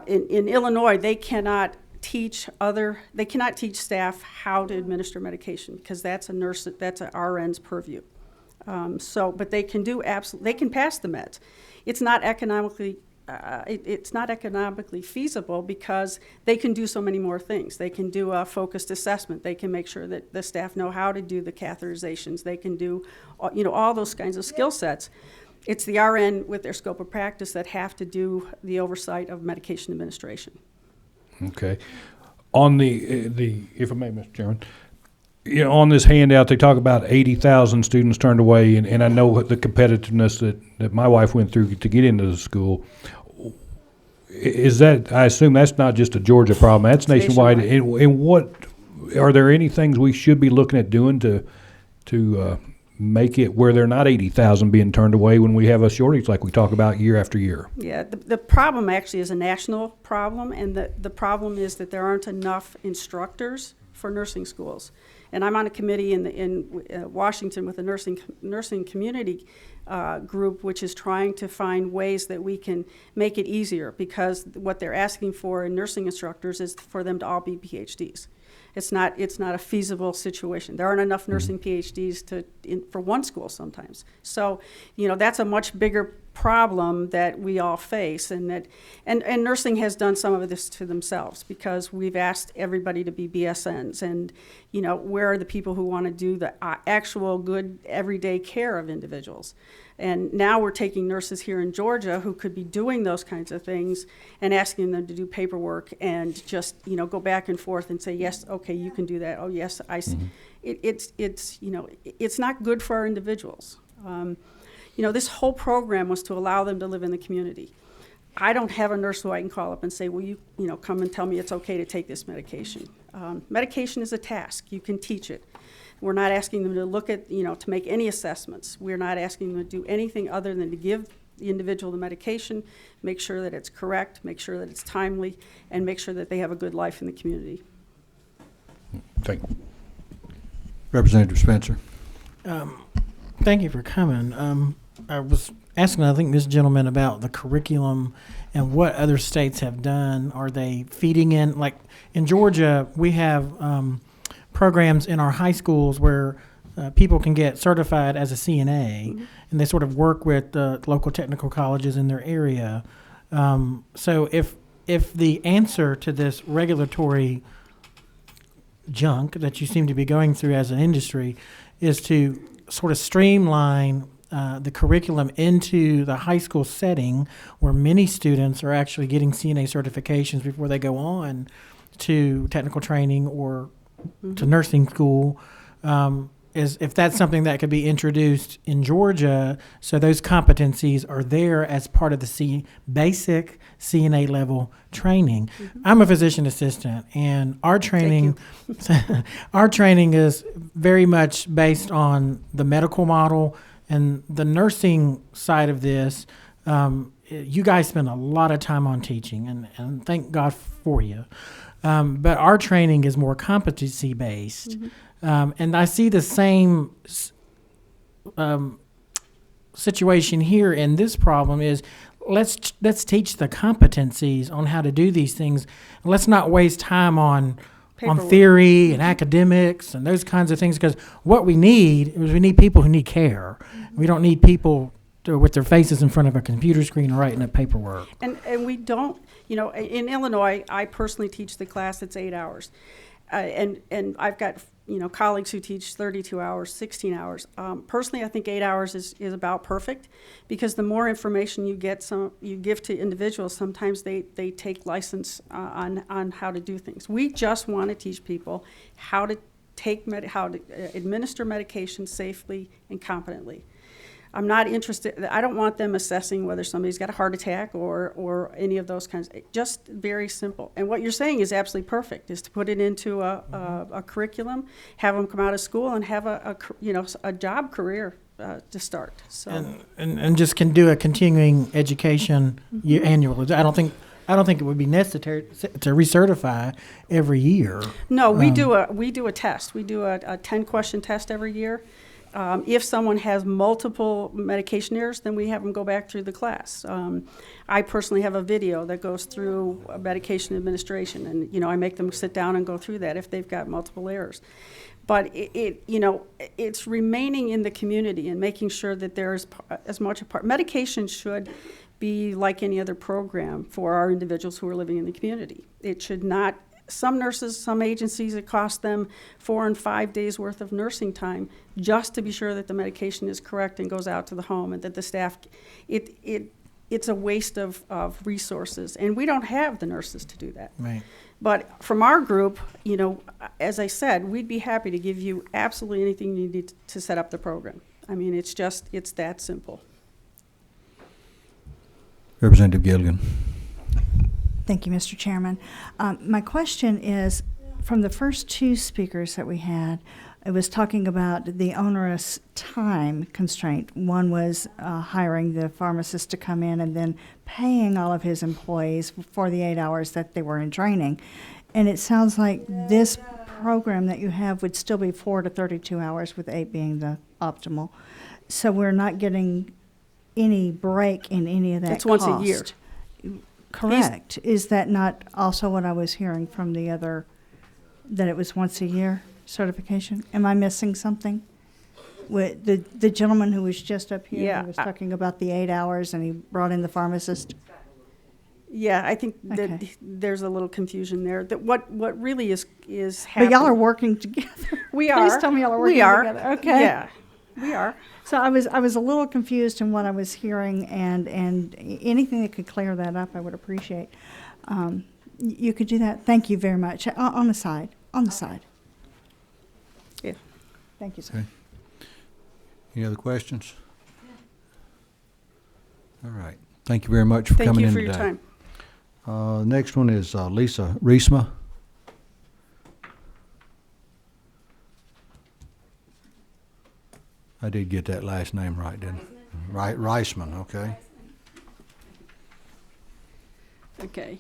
in Illinois, they cannot teach staff how to administer medication because that's an RN's purview. But they can they can pass the meds. It's not economically feasible because they can do so many more things. They can do a focused assessment. They can make sure that the staff know how to do the catheterizations. They can do, all those kinds of skill sets. It's the RN with their scope of practice that have to do the oversight of medication administration. Okay. On the if I may, Mr. Chairman, on this handout, they talk about 80,000 students turned away, and I know the competitiveness that my wife went through to get into the school. Is that, I assume that's not just a Georgia problem, that's nationwide. And what, are there any things we should be looking at doing to make it where they're not 80,000 being turned away when we have a shortage like we talk about year after year? Yeah, the problem actually is a national problem, and the problem is that there aren't enough instructors for nursing schools. And I'm on a committee in Washington with a nursing community group, which is trying to find ways that we can make it easier, because what they're asking for in nursing instructors is for them to all be PhDs. It's not a feasible situation. There aren't enough nursing PhDs for one school sometimes. So, that's a much bigger problem that we all face, and nursing has done some of this to themselves, because we've asked everybody to be BSNs, and where are the people who want to do the actual good everyday care of individuals? And now we're taking nurses here in Georgia who could be doing those kinds of things and asking them to do paperwork and just go back and forth and say, yes, okay, you can do that. Oh yes, I see. It's not good for our individuals. This whole program was to allow them to live in the community. I don't have a nurse who I can call up and say, will you, come and tell me it's okay to take this medication. Medication is a task. You can teach it. We're not asking them to look at, to make any assessments. We're not asking them to do anything other than to give the individual the medication, make sure that it's correct, make sure that it's timely, and make sure that they have a good life in the community. Thank you. Representative Spencer. Thank you for coming. I was asking, I think, this gentleman about the curriculum and what other states have done. Are they feeding in, like in Georgia, we have programs in our high schools where people can get certified as a CNA, and they sort of work with the local technical colleges in their area. So if the answer to this regulatory junk that you seem to be going through as an industry is to sort of streamline the curriculum into the high school setting, where many students are actually getting CNA certifications before they go on to technical training or to nursing school, is if that's something that could be introduced in Georgia, so those competencies are there as part of the basic CNA level training. I'm a physician assistant, and our training our training is very much based on the medical model, and the nursing side of this. You guys spend a lot of time on teaching, and thank God for you. But our training is more competency based. And I see the same situation here in this problem is let's teach the competencies on how to do these things. Let's not waste time on theory and academics and those kinds of things, because what we need is people who need care. We don't need people with their faces in front of a computer screen writing up paperwork. And we don't, in Illinois, I personally teach the class. It's 8 hours. And I've got, colleagues who teach 32 hours, 16 hours. Personally, I think 8 hours is about perfect, because the more information you give to individuals, sometimes they take license on how to do things. We just want to teach people how to administer medication safely and competently. I'm not interested. I don't want them assessing whether somebody's got a heart attack or any of those kinds. Just very simple. And what you're saying is absolutely perfect, is to put it into a curriculum, have them come out of school and have a job career to start. So and just can do a continuing education annually. I don't think it would be necessary to recertify every year. No, we do a test. We do a 10-question test every year. If someone has multiple medication errors, then we have them go back through the class. I personally have a video that goes through medication administration, and I make them sit down and go through that if they've got multiple errors. But it's remaining in the community and making sure that there's as much a part. Medication should be like any other program for our individuals who are living in the community. It should not. Some nurses, some agencies, it costs them 4 and 5 days worth of nursing time just to be sure that the medication is correct and goes out to the home, and that the staff, it's a waste of resources, and we don't have the nurses to do that. Right. But from our group, as I said, we'd be happy to give you absolutely anything you need to set up the program. I mean, it's that simple. Representative Gilligan. Thank you, Mr. Chairman. My question is, from the first two speakers that we had, it was talking about the onerous time constraint. One was hiring the pharmacist to come in and then paying all of his employees for the 8 hours that they were in training. And it sounds like this program that you have would still be 4 to 32 hours, with 8 being the optimal. So we're not getting any break in any of that It's cost. once a year. Correct. Is that not also what I was hearing from the other that it was once a year certification? Am I missing something? With the gentleman who was just up here, Yeah, he was talking about the 8 hours and he brought in the pharmacist. Yeah, I think that Okay. there's a little confusion there. That what really is But happening. y'all are working together. We Please are. tell me y'all are We working are. together. Okay. Yeah, we are. So I was a little confused in what I was hearing, and anything that could clear that up, I would appreciate. You could do that. Thank you very much. On the side. On the side. Yeah. Thank you, sir. Okay. Any other questions? All right. Thank you very much for Thank coming you in for today. your time. Next one is Lisa Reesma. I did get that last name right, didn't I? Right, Reisman, okay. Okay.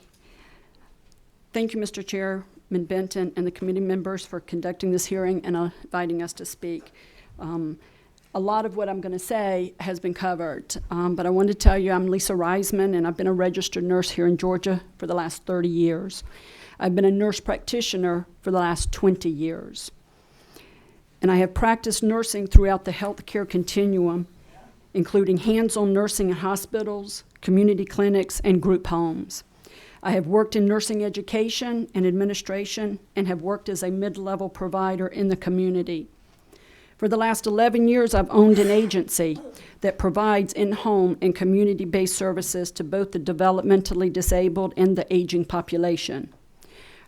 Thank you, Mr. Chairman Benton and the committee members for conducting this hearing and inviting us to speak. A lot of what I'm going to say has been covered, but I wanted to tell you I'm Lisa Reisman, and I've been a registered nurse here in Georgia for the last 30 years. I've been a nurse practitioner for the last 20 years. And I have practiced nursing throughout the healthcare continuum, including hands-on nursing in hospitals, community clinics, and group homes. I have worked in nursing education and administration and have worked as a mid-level provider in the community. For the last 11 years, I've owned an agency that provides in-home and community-based services to both the developmentally disabled and the aging population.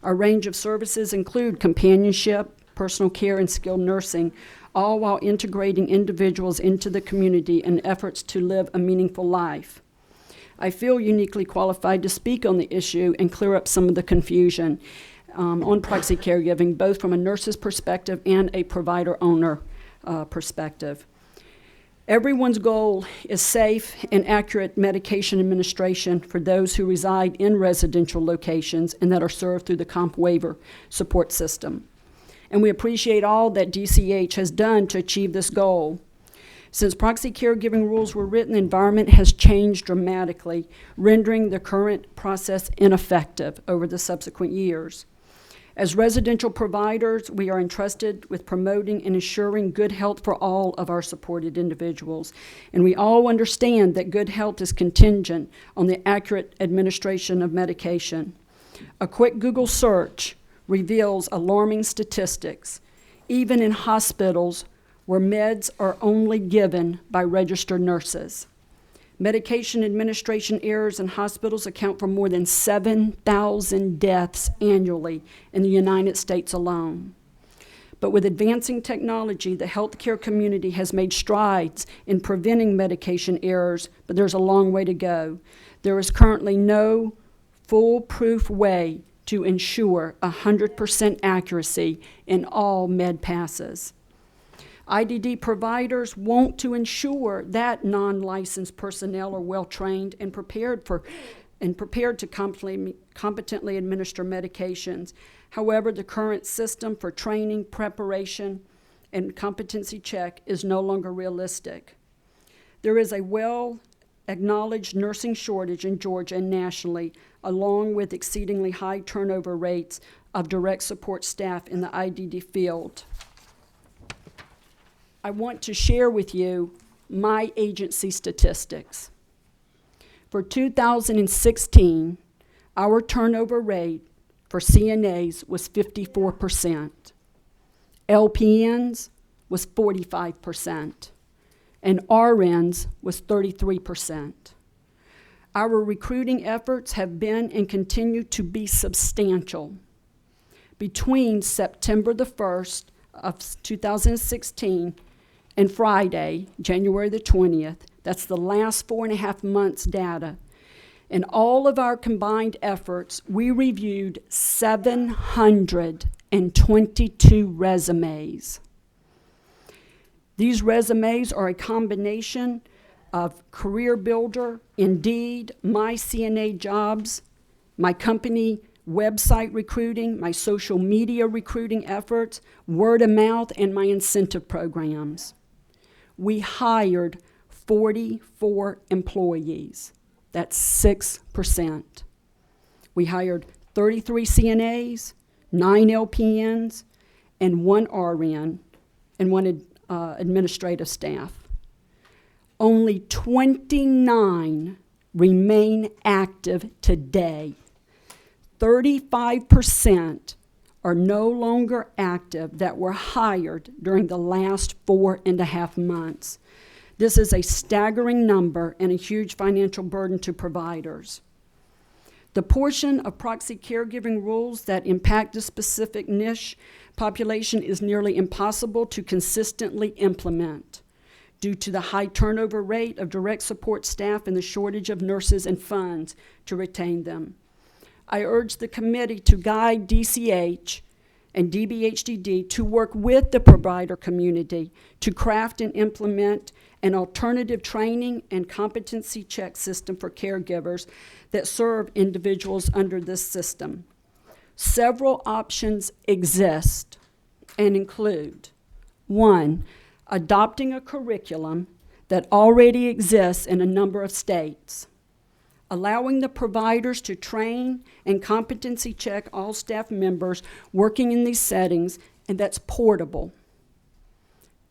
Our range of services include companionship, personal care, and skilled nursing, all while integrating individuals into the community in efforts to live a meaningful life. I feel uniquely qualified to speak on the issue and clear up some of the confusion on proxy caregiving, both from a nurse's perspective and a provider-owner perspective. Everyone's goal is safe and accurate medication administration for those who reside in residential locations and that are served through the comp waiver support system. And we appreciate all that DCH has done to achieve this goal. Since proxy caregiving rules were written, the environment has changed dramatically, rendering the current process ineffective over the subsequent years. As residential providers, we are entrusted with promoting and ensuring good health for all of our supported individuals. And we all understand that good health is contingent on the accurate administration of medication. A quick Google search reveals alarming statistics, even in hospitals where meds are only given by registered nurses. Medication administration errors in hospitals account for more than 7,000 deaths annually in the United States alone. But with advancing technology, the healthcare community has made strides in preventing medication errors, but there's a long way to go. There is currently no foolproof way to ensure 100% accuracy in all med passes. IDD providers want to ensure that non-licensed personnel are well-trained and prepared to competently administer medications. However, the current system for training, preparation, and competency check is no longer realistic. There is a well-acknowledged nursing shortage in Georgia and nationally, along with exceedingly high turnover rates of direct support staff in the IDD field. I want to share with you my agency statistics. For 2016, our turnover rate for CNAs was 54%. LPNs was 45%, and RNs was 33%. Our recruiting efforts have been and continue to be substantial. Between September the 1st of 2016 and Friday, January the 20th, that's the last 4.5 months data, in all of our combined efforts, we reviewed 722 resumes. These resumes are a combination of Career Builder, Indeed, My CNA Jobs, my company website recruiting, my social media recruiting efforts, word of mouth, and my incentive programs. We hired 44 employees. That's 6%. We hired 33 CNAs, 9 LPNs, and 1 RN, and 1 administrative staff. Only 29 remain active today. 35% are no longer active that were hired during the last 4.5 months. This is a staggering number and a huge financial burden to providers. The portion of proxy caregiving rules that impact a specific niche population is nearly impossible to consistently implement due to the high turnover rate of direct support staff and the shortage of nurses and funds to retain them. I urge the committee to guide DCH and DBHDD to work with the provider community to craft and implement an alternative training and competency check system for caregivers that serve individuals under this system. Several options exist and include: 1, adopting a curriculum that already exists in a number of states, allowing the providers to train and competency check all staff members working in these settings, and that's portable.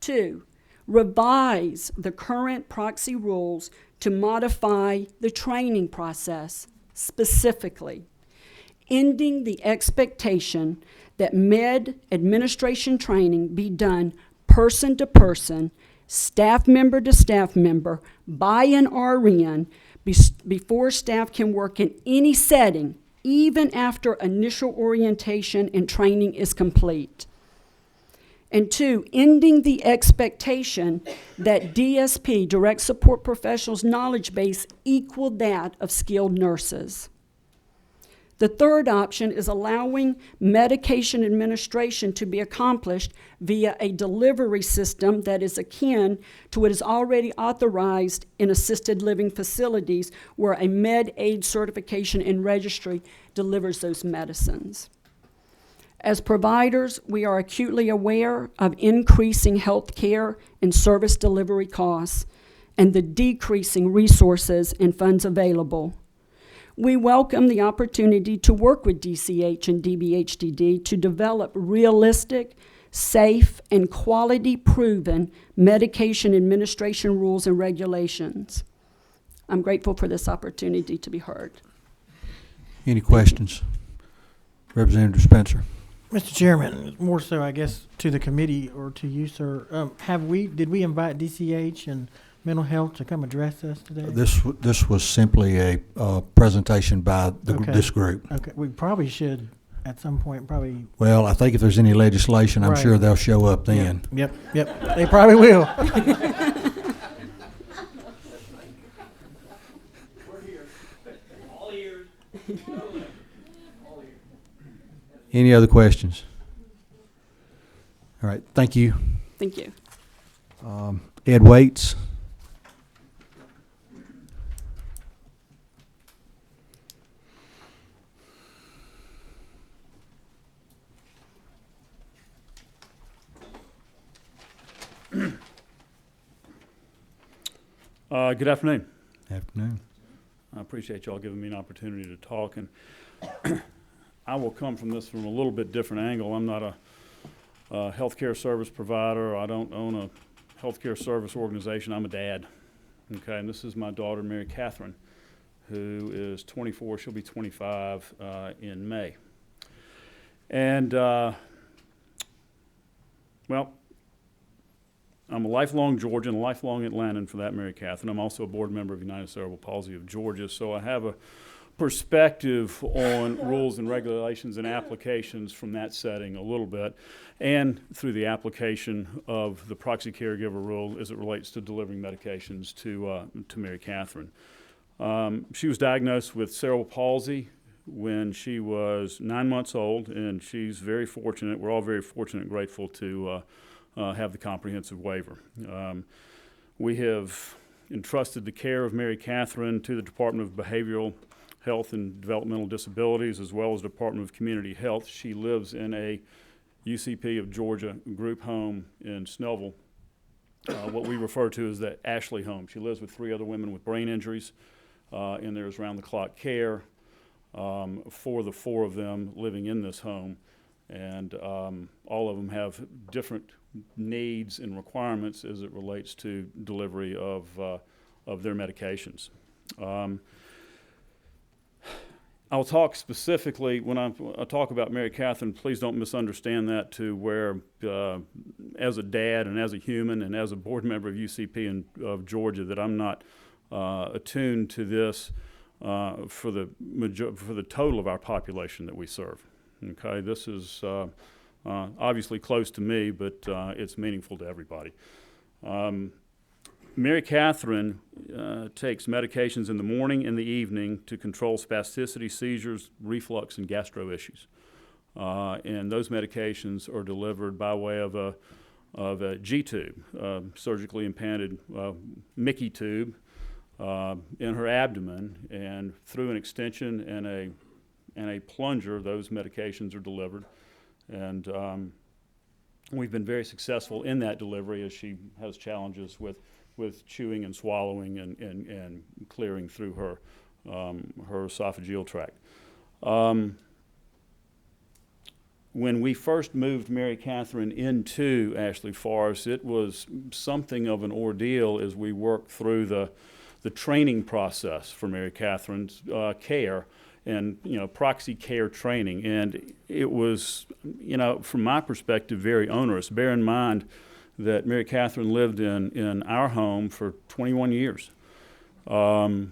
2, revise the current proxy rules to modify the training process, specifically ending the expectation that med administration training be done person to person, staff member to staff member, by an RN, before staff can work in any setting, even after initial orientation and training is complete. And 2, ending the expectation that DSP, direct support professionals' knowledge base, equal that of skilled nurses. The third option is allowing medication administration to be accomplished via a delivery system that is akin to what is already authorized in assisted living facilities, where a med aid certification and registry delivers those medicines. As providers, we are acutely aware of increasing health care and service delivery costs and the decreasing resources and funds available. We welcome the opportunity to work with DCH and DBHDD to develop realistic, safe, and quality-proven medication administration rules and regulations. I'm grateful for this opportunity to be heard. Any questions? Representative Spencer. Mr. Chairman, more so, I guess, to the committee or to you, sir. Did we invite DCH and mental health to come address us today? This was simply a presentation by this group. Okay, we probably should at some point Well, I think if there's any legislation, I'm sure they'll show up then. Yep, they probably will. We're here. All ears. Any other questions? All right, thank you. Thank you. Ed Waits. Good afternoon. Afternoon. I appreciate y'all giving me an opportunity to talk, and I will come from this from a little bit different angle. I'm not a healthcare service provider. I don't own a healthcare service organization. I'm a dad. Okay, and this is my daughter, Mary Catherine, who is 24. She'll be 25 in May. And well, I'm a lifelong Georgian, a lifelong Atlantan for that, Mary Catherine. I'm also a board member of United Cerebral Palsy of Georgia, so I have a perspective on rules and regulations and applications from that setting a little bit, and through the application of the proxy caregiver rule as it relates to delivering medications to Mary Catherine. She was diagnosed with cerebral palsy when she was 9 months old, and she's very fortunate. We're all very fortunate and grateful to have the comprehensive waiver. We have entrusted the care of Mary Catherine to the Department of Behavioral Health and Developmental Disabilities, as well as Department of Community Health. She lives in a UCP of Georgia group home in Snellville, what we refer to as the Ashley home. She lives with 3 other women with brain injuries, and there's round-the-clock care for the 4 of them living in this home. And all of them have different needs and requirements as it relates to delivery of their medications. I'll talk specifically, when I talk about Mary Catherine, please don't misunderstand that to where, as a dad and as a human and as a board member of UCP and of Georgia, that I'm not attuned to this for the total of our population that we serve. Okay, this is obviously close to me, but it's meaningful to everybody. Mary Catherine takes medications in the morning and the evening to control spasticity, seizures, reflux, and gastro issues. And those medications are delivered by way of a G-tube, surgically implanted Mickey tube in her abdomen, and through an extension and a plunger, those medications are delivered. And we've been very successful in that delivery, as she has challenges with chewing and swallowing and clearing through her esophageal tract. When we first moved Mary Catherine into Ashley Forest, it was something of an ordeal as we worked through the training process for Mary Catherine's care and, Proxy care training. And it was, from my perspective, very onerous. Bear in mind that Mary Catherine lived in our home for 21 years. And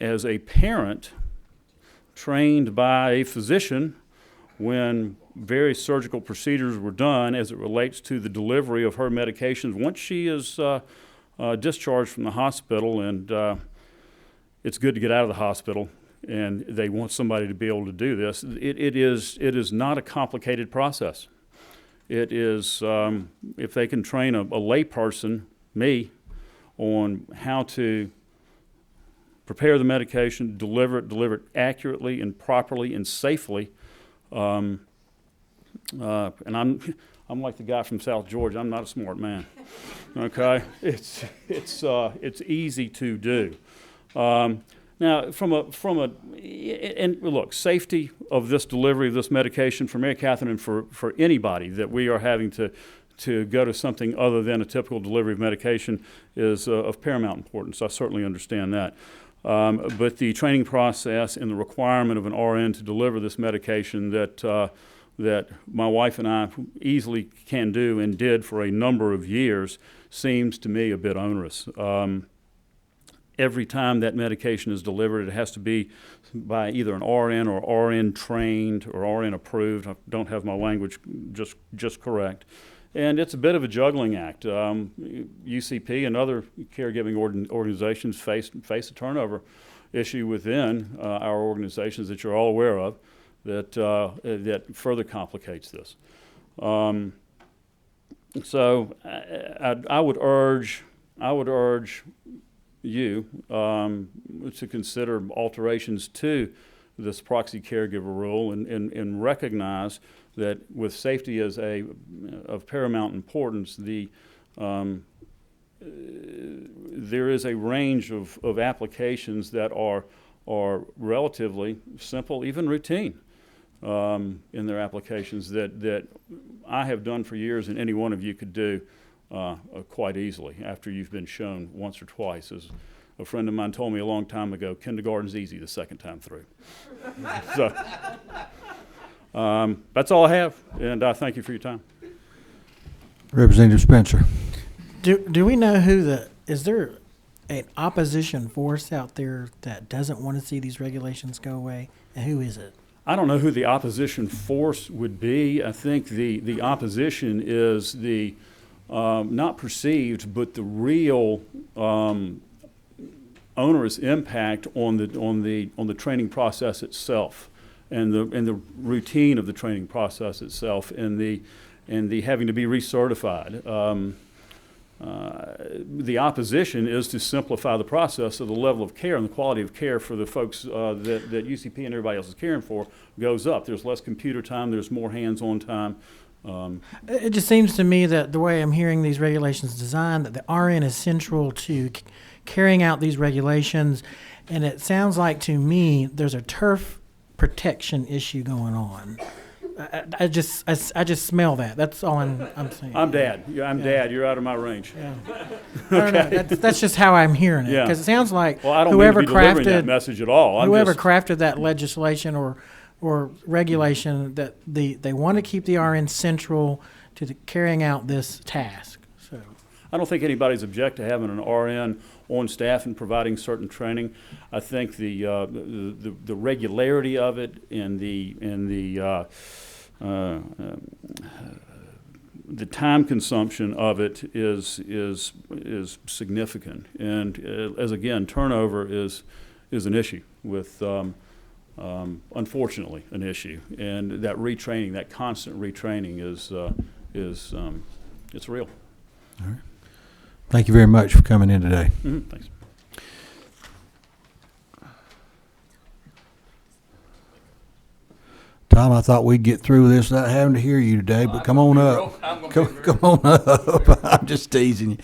as a parent trained by a physician, when various surgical procedures were done as it relates to the delivery of her medications, once she is discharged from the hospital, and it's good to get out of the hospital, and they want somebody to be able to do this, it is not a complicated process. It is, if they can train a layperson, me, on how to prepare the medication, deliver it accurately and properly and safely. And I'm like the guy from South Georgia. I'm not a smart man. Okay, it's easy to do. Now, and look, safety of this delivery of this medication for Mary Catherine and for anybody that we are having to go to something other than a typical delivery of medication is of paramount importance. I certainly understand that. But the training process and the requirement of an RN to deliver this medication that my wife and I easily can do and did for a number of years seems to me a bit onerous. Every time that medication is delivered, it has to be by either an RN or RN trained or RN approved. I don't have my language just correct. And it's a bit of a juggling act. UCP and other caregiving organizations face a turnover issue within our organizations that you're all aware of that further complicates this. So I would urge you to consider alterations to this proxy caregiver rule and recognize that with safety as of paramount importance, there is a range of applications that are relatively simple, even routine in their applications that I have done for years and any one of you could do quite easily after you've been shown once or twice. As a friend of mine told me a long time ago, kindergarten's easy the second time through. So that's all I have, and I thank you for your time. Representative Spencer. Do we know is there an opposition force out there that doesn't want to see these regulations go away, and who is it? I don't know who the opposition force would be. I think the opposition is the not perceived, but the real onerous impact on the training process itself, and the routine of the training process itself, and the having to be recertified. The opposition is to simplify the process so the level of care and the quality of care for the folks that UCP and everybody else is caring for goes up. There's less computer time. There's more hands-on time. It just seems to me that the way I'm hearing these regulations designed, that the RN is central to carrying out these regulations, and it sounds like to me there's a turf protection issue going on. I just smell that. That's all I'm saying. I'm Dad. Yeah, I'm Dad. You're out of my range. Yeah. I don't know. That's just how I'm hearing it. Yeah. Because it sounds like Well, I don't whoever mean to be delivering crafted that message at all. whoever crafted that legislation or regulation that they want to keep the RN central to carrying out this task. So I don't think anybody's object to having an RN on staff and providing certain training. I think the regularity of it and the time consumption of it is significant, and as again, turnover is an issue with. Unfortunately, an issue, and that retraining, that constant retraining, is it's real. All right. Thank you very much for coming in today. Mm-hmm. Thanks. Tom, I thought we'd get through this without having to hear you today, but come on up. Come on up. I'm just teasing you.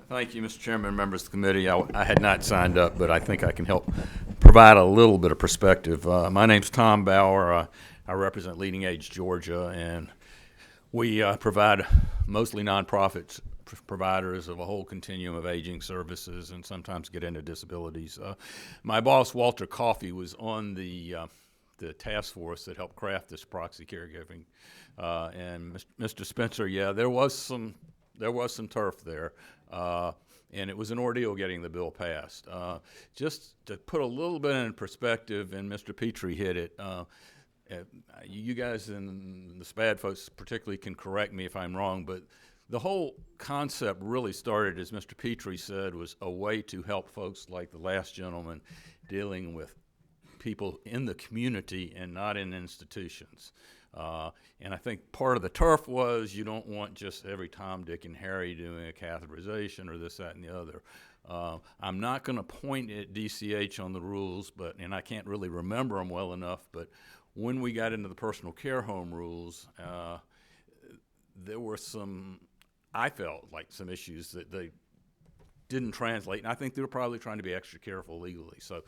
Thank you, Mr. Chairman, members of the committee. I had not signed up, but I think I can help provide a little bit of perspective. My name's Tom Bauer. I represent Leading Age Georgia, and we provide mostly nonprofits, providers of a whole continuum of aging services, and sometimes get into disabilities. My boss, Walter Coffey, was on the task force that helped craft this proxy caregiving, and Mr. Spencer, yeah, there was some turf there. And it was an ordeal getting the bill passed. Just to put a little bit in perspective, and Mr. Petrie hit it, you guys and the SPAD folks particularly can correct me if I'm wrong, but the whole concept really started, as Mr. Petrie said, was a way to help folks like the last gentleman dealing with people in the community and not in institutions. And I think part of the turf was you don't want just every Tom, Dick, and Harry doing a catheterization or this, that, and the other. I'm not going to point at DCH on the rules, and I can't really remember them well enough, but when we got into the personal care home rules, there were I felt like some issues that they didn't translate, and I think they were probably trying to be extra careful legally. So,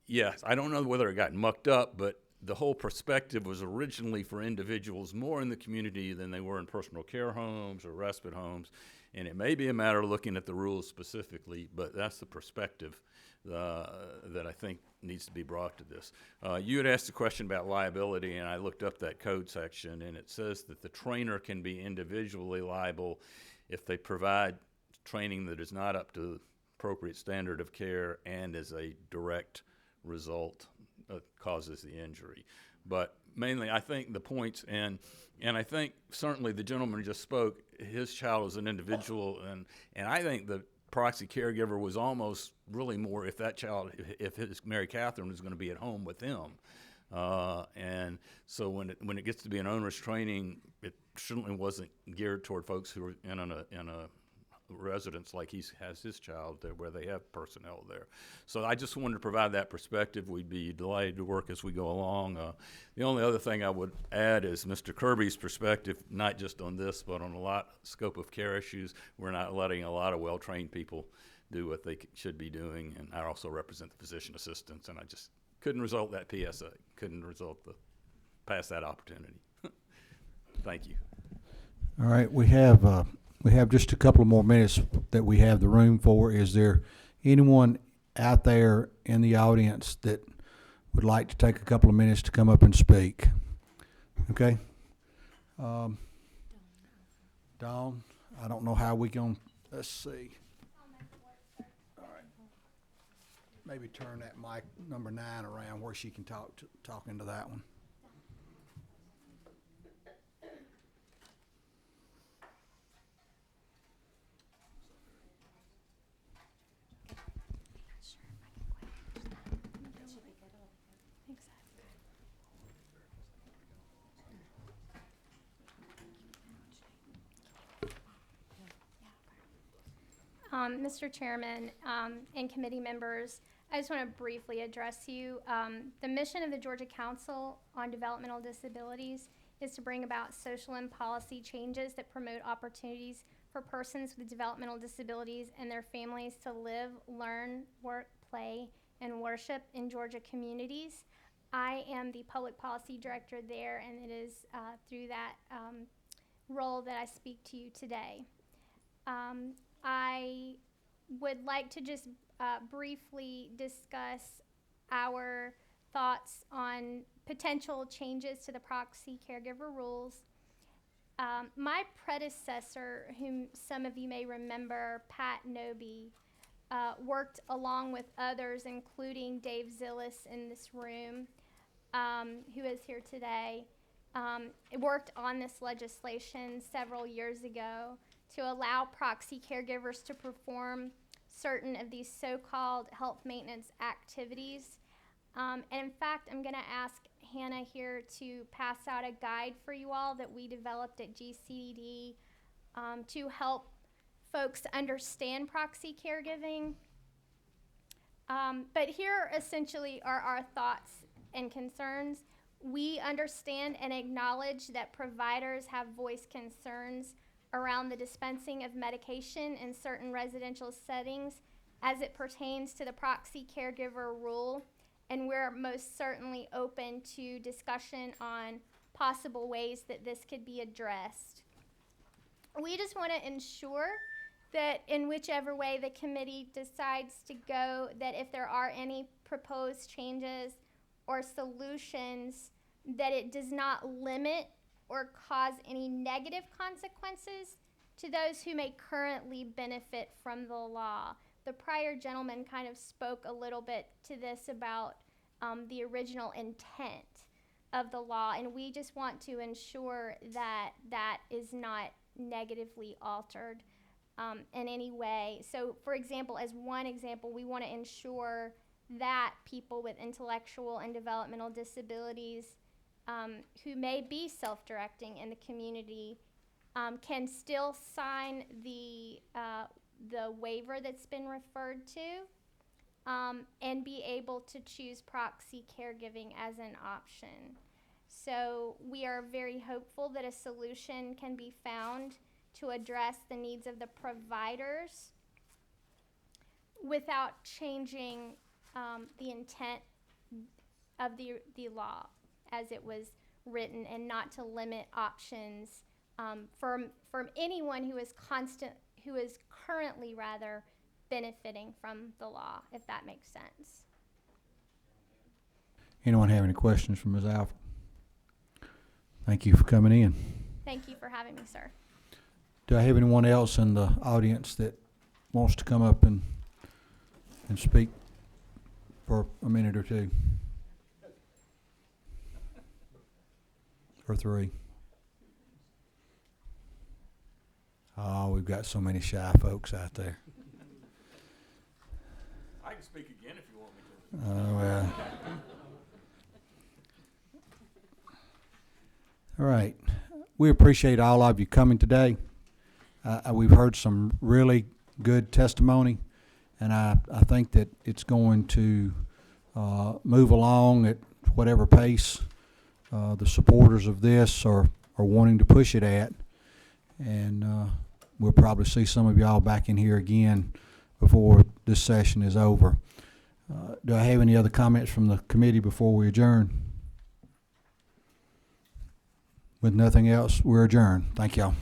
yes, I don't know whether it got mucked up, but the whole perspective was originally for individuals more in the community than they were in personal care homes or respite homes. And it may be a matter of looking at the rules specifically, but that's the perspective that I think needs to be brought to this. You had asked a question about liability, and I looked up that code section, and it says that the trainer can be individually liable if they provide training that is not up to the appropriate standard of care and is a direct result causes the injury. But mainly, I think the points, and I think certainly the gentleman just spoke, his child was an individual, and I think the proxy caregiver was almost really more if that child, if his Mary Catherine was going to be at home with him. And so when it gets to be an onerous training, it certainly wasn't geared toward folks who were in a residence like he has his child there, where they have personnel there. So I just wanted to provide that perspective. We'd be delighted to work as we go along. The only other thing I would add is Mr. Kirby's perspective, not just on this, but on a lot scope of care issues. We're not letting a lot of well-trained people do what they should be doing, and I also represent the physician assistants, and I just couldn't result that PSA, couldn't result pass that opportunity. Thank you. All right, we have just a couple of more minutes that we have the room for. Is there anyone out there in the audience that would like to take a couple of minutes to come up and speak? Okay. Dawn, I don't know how we can, let's see. All right. Maybe turn that mic number 9 around where she can talk into that one. Mr. Chairman and committee members, I just want to briefly address you. The mission of the Georgia Council on Developmental Disabilities is to bring about social and policy changes that promote opportunities for persons with developmental disabilities and their families to live, learn, work, play, and worship in Georgia communities. I am the public policy director there, and it is through that role that I speak to you today. I would like to just briefly discuss our thoughts on potential changes to the Proxy Caregiver rules. My predecessor, whom some of you may remember, Pat Noby, worked along with others, including Dave Zillis in this room, who is here today, worked on this legislation several years ago to allow proxy caregivers to perform certain of these so-called health maintenance activities. And in fact, I'm going to ask Hannah here to pass out a guide for you all that we developed at GCD to help folks understand proxy caregiving. But here essentially are our thoughts and concerns. We understand and acknowledge that providers have voiced concerns around the dispensing of medication in certain residential settings as it pertains to the proxy caregiver rule, and we're most certainly open to discussion on possible ways that this could be addressed. We just want to ensure that in whichever way the committee decides to go, that if there are any proposed changes or solutions, that it does not limit or cause any negative consequences to those who may currently benefit from the law. The prior gentleman kind of spoke a little bit to this about the original intent of the law, and we just want to ensure that that is not negatively altered in any way. So, for example, as one example, we want to ensure that people with intellectual and developmental disabilities who may be self-directing in the community can still sign the waiver that's been referred to and be able to choose proxy caregiving as an option. So we are very hopeful that a solution can be found to address the needs of the providers without changing the intent of the law as it was written, and not to limit options from anyone who is currently benefiting from the law, if that makes sense. Anyone have any questions for Ms. Alford? Thank you for coming in. Thank you for having me, sir. Do I have anyone else in the audience that wants to come up and speak for a minute or two? Or three? Oh, we've got so many shy folks out there. I can speak again if you want me to. Oh, well. All right. We appreciate all of you coming today. We've heard some really good testimony, and I think that it's going to move along at whatever pace the supporters of this are wanting to push it at, and we'll probably see some of y'all back in here again before this session is over. Do I have any other comments from the committee before we adjourn? With nothing else, we're adjourned. Thank y'all.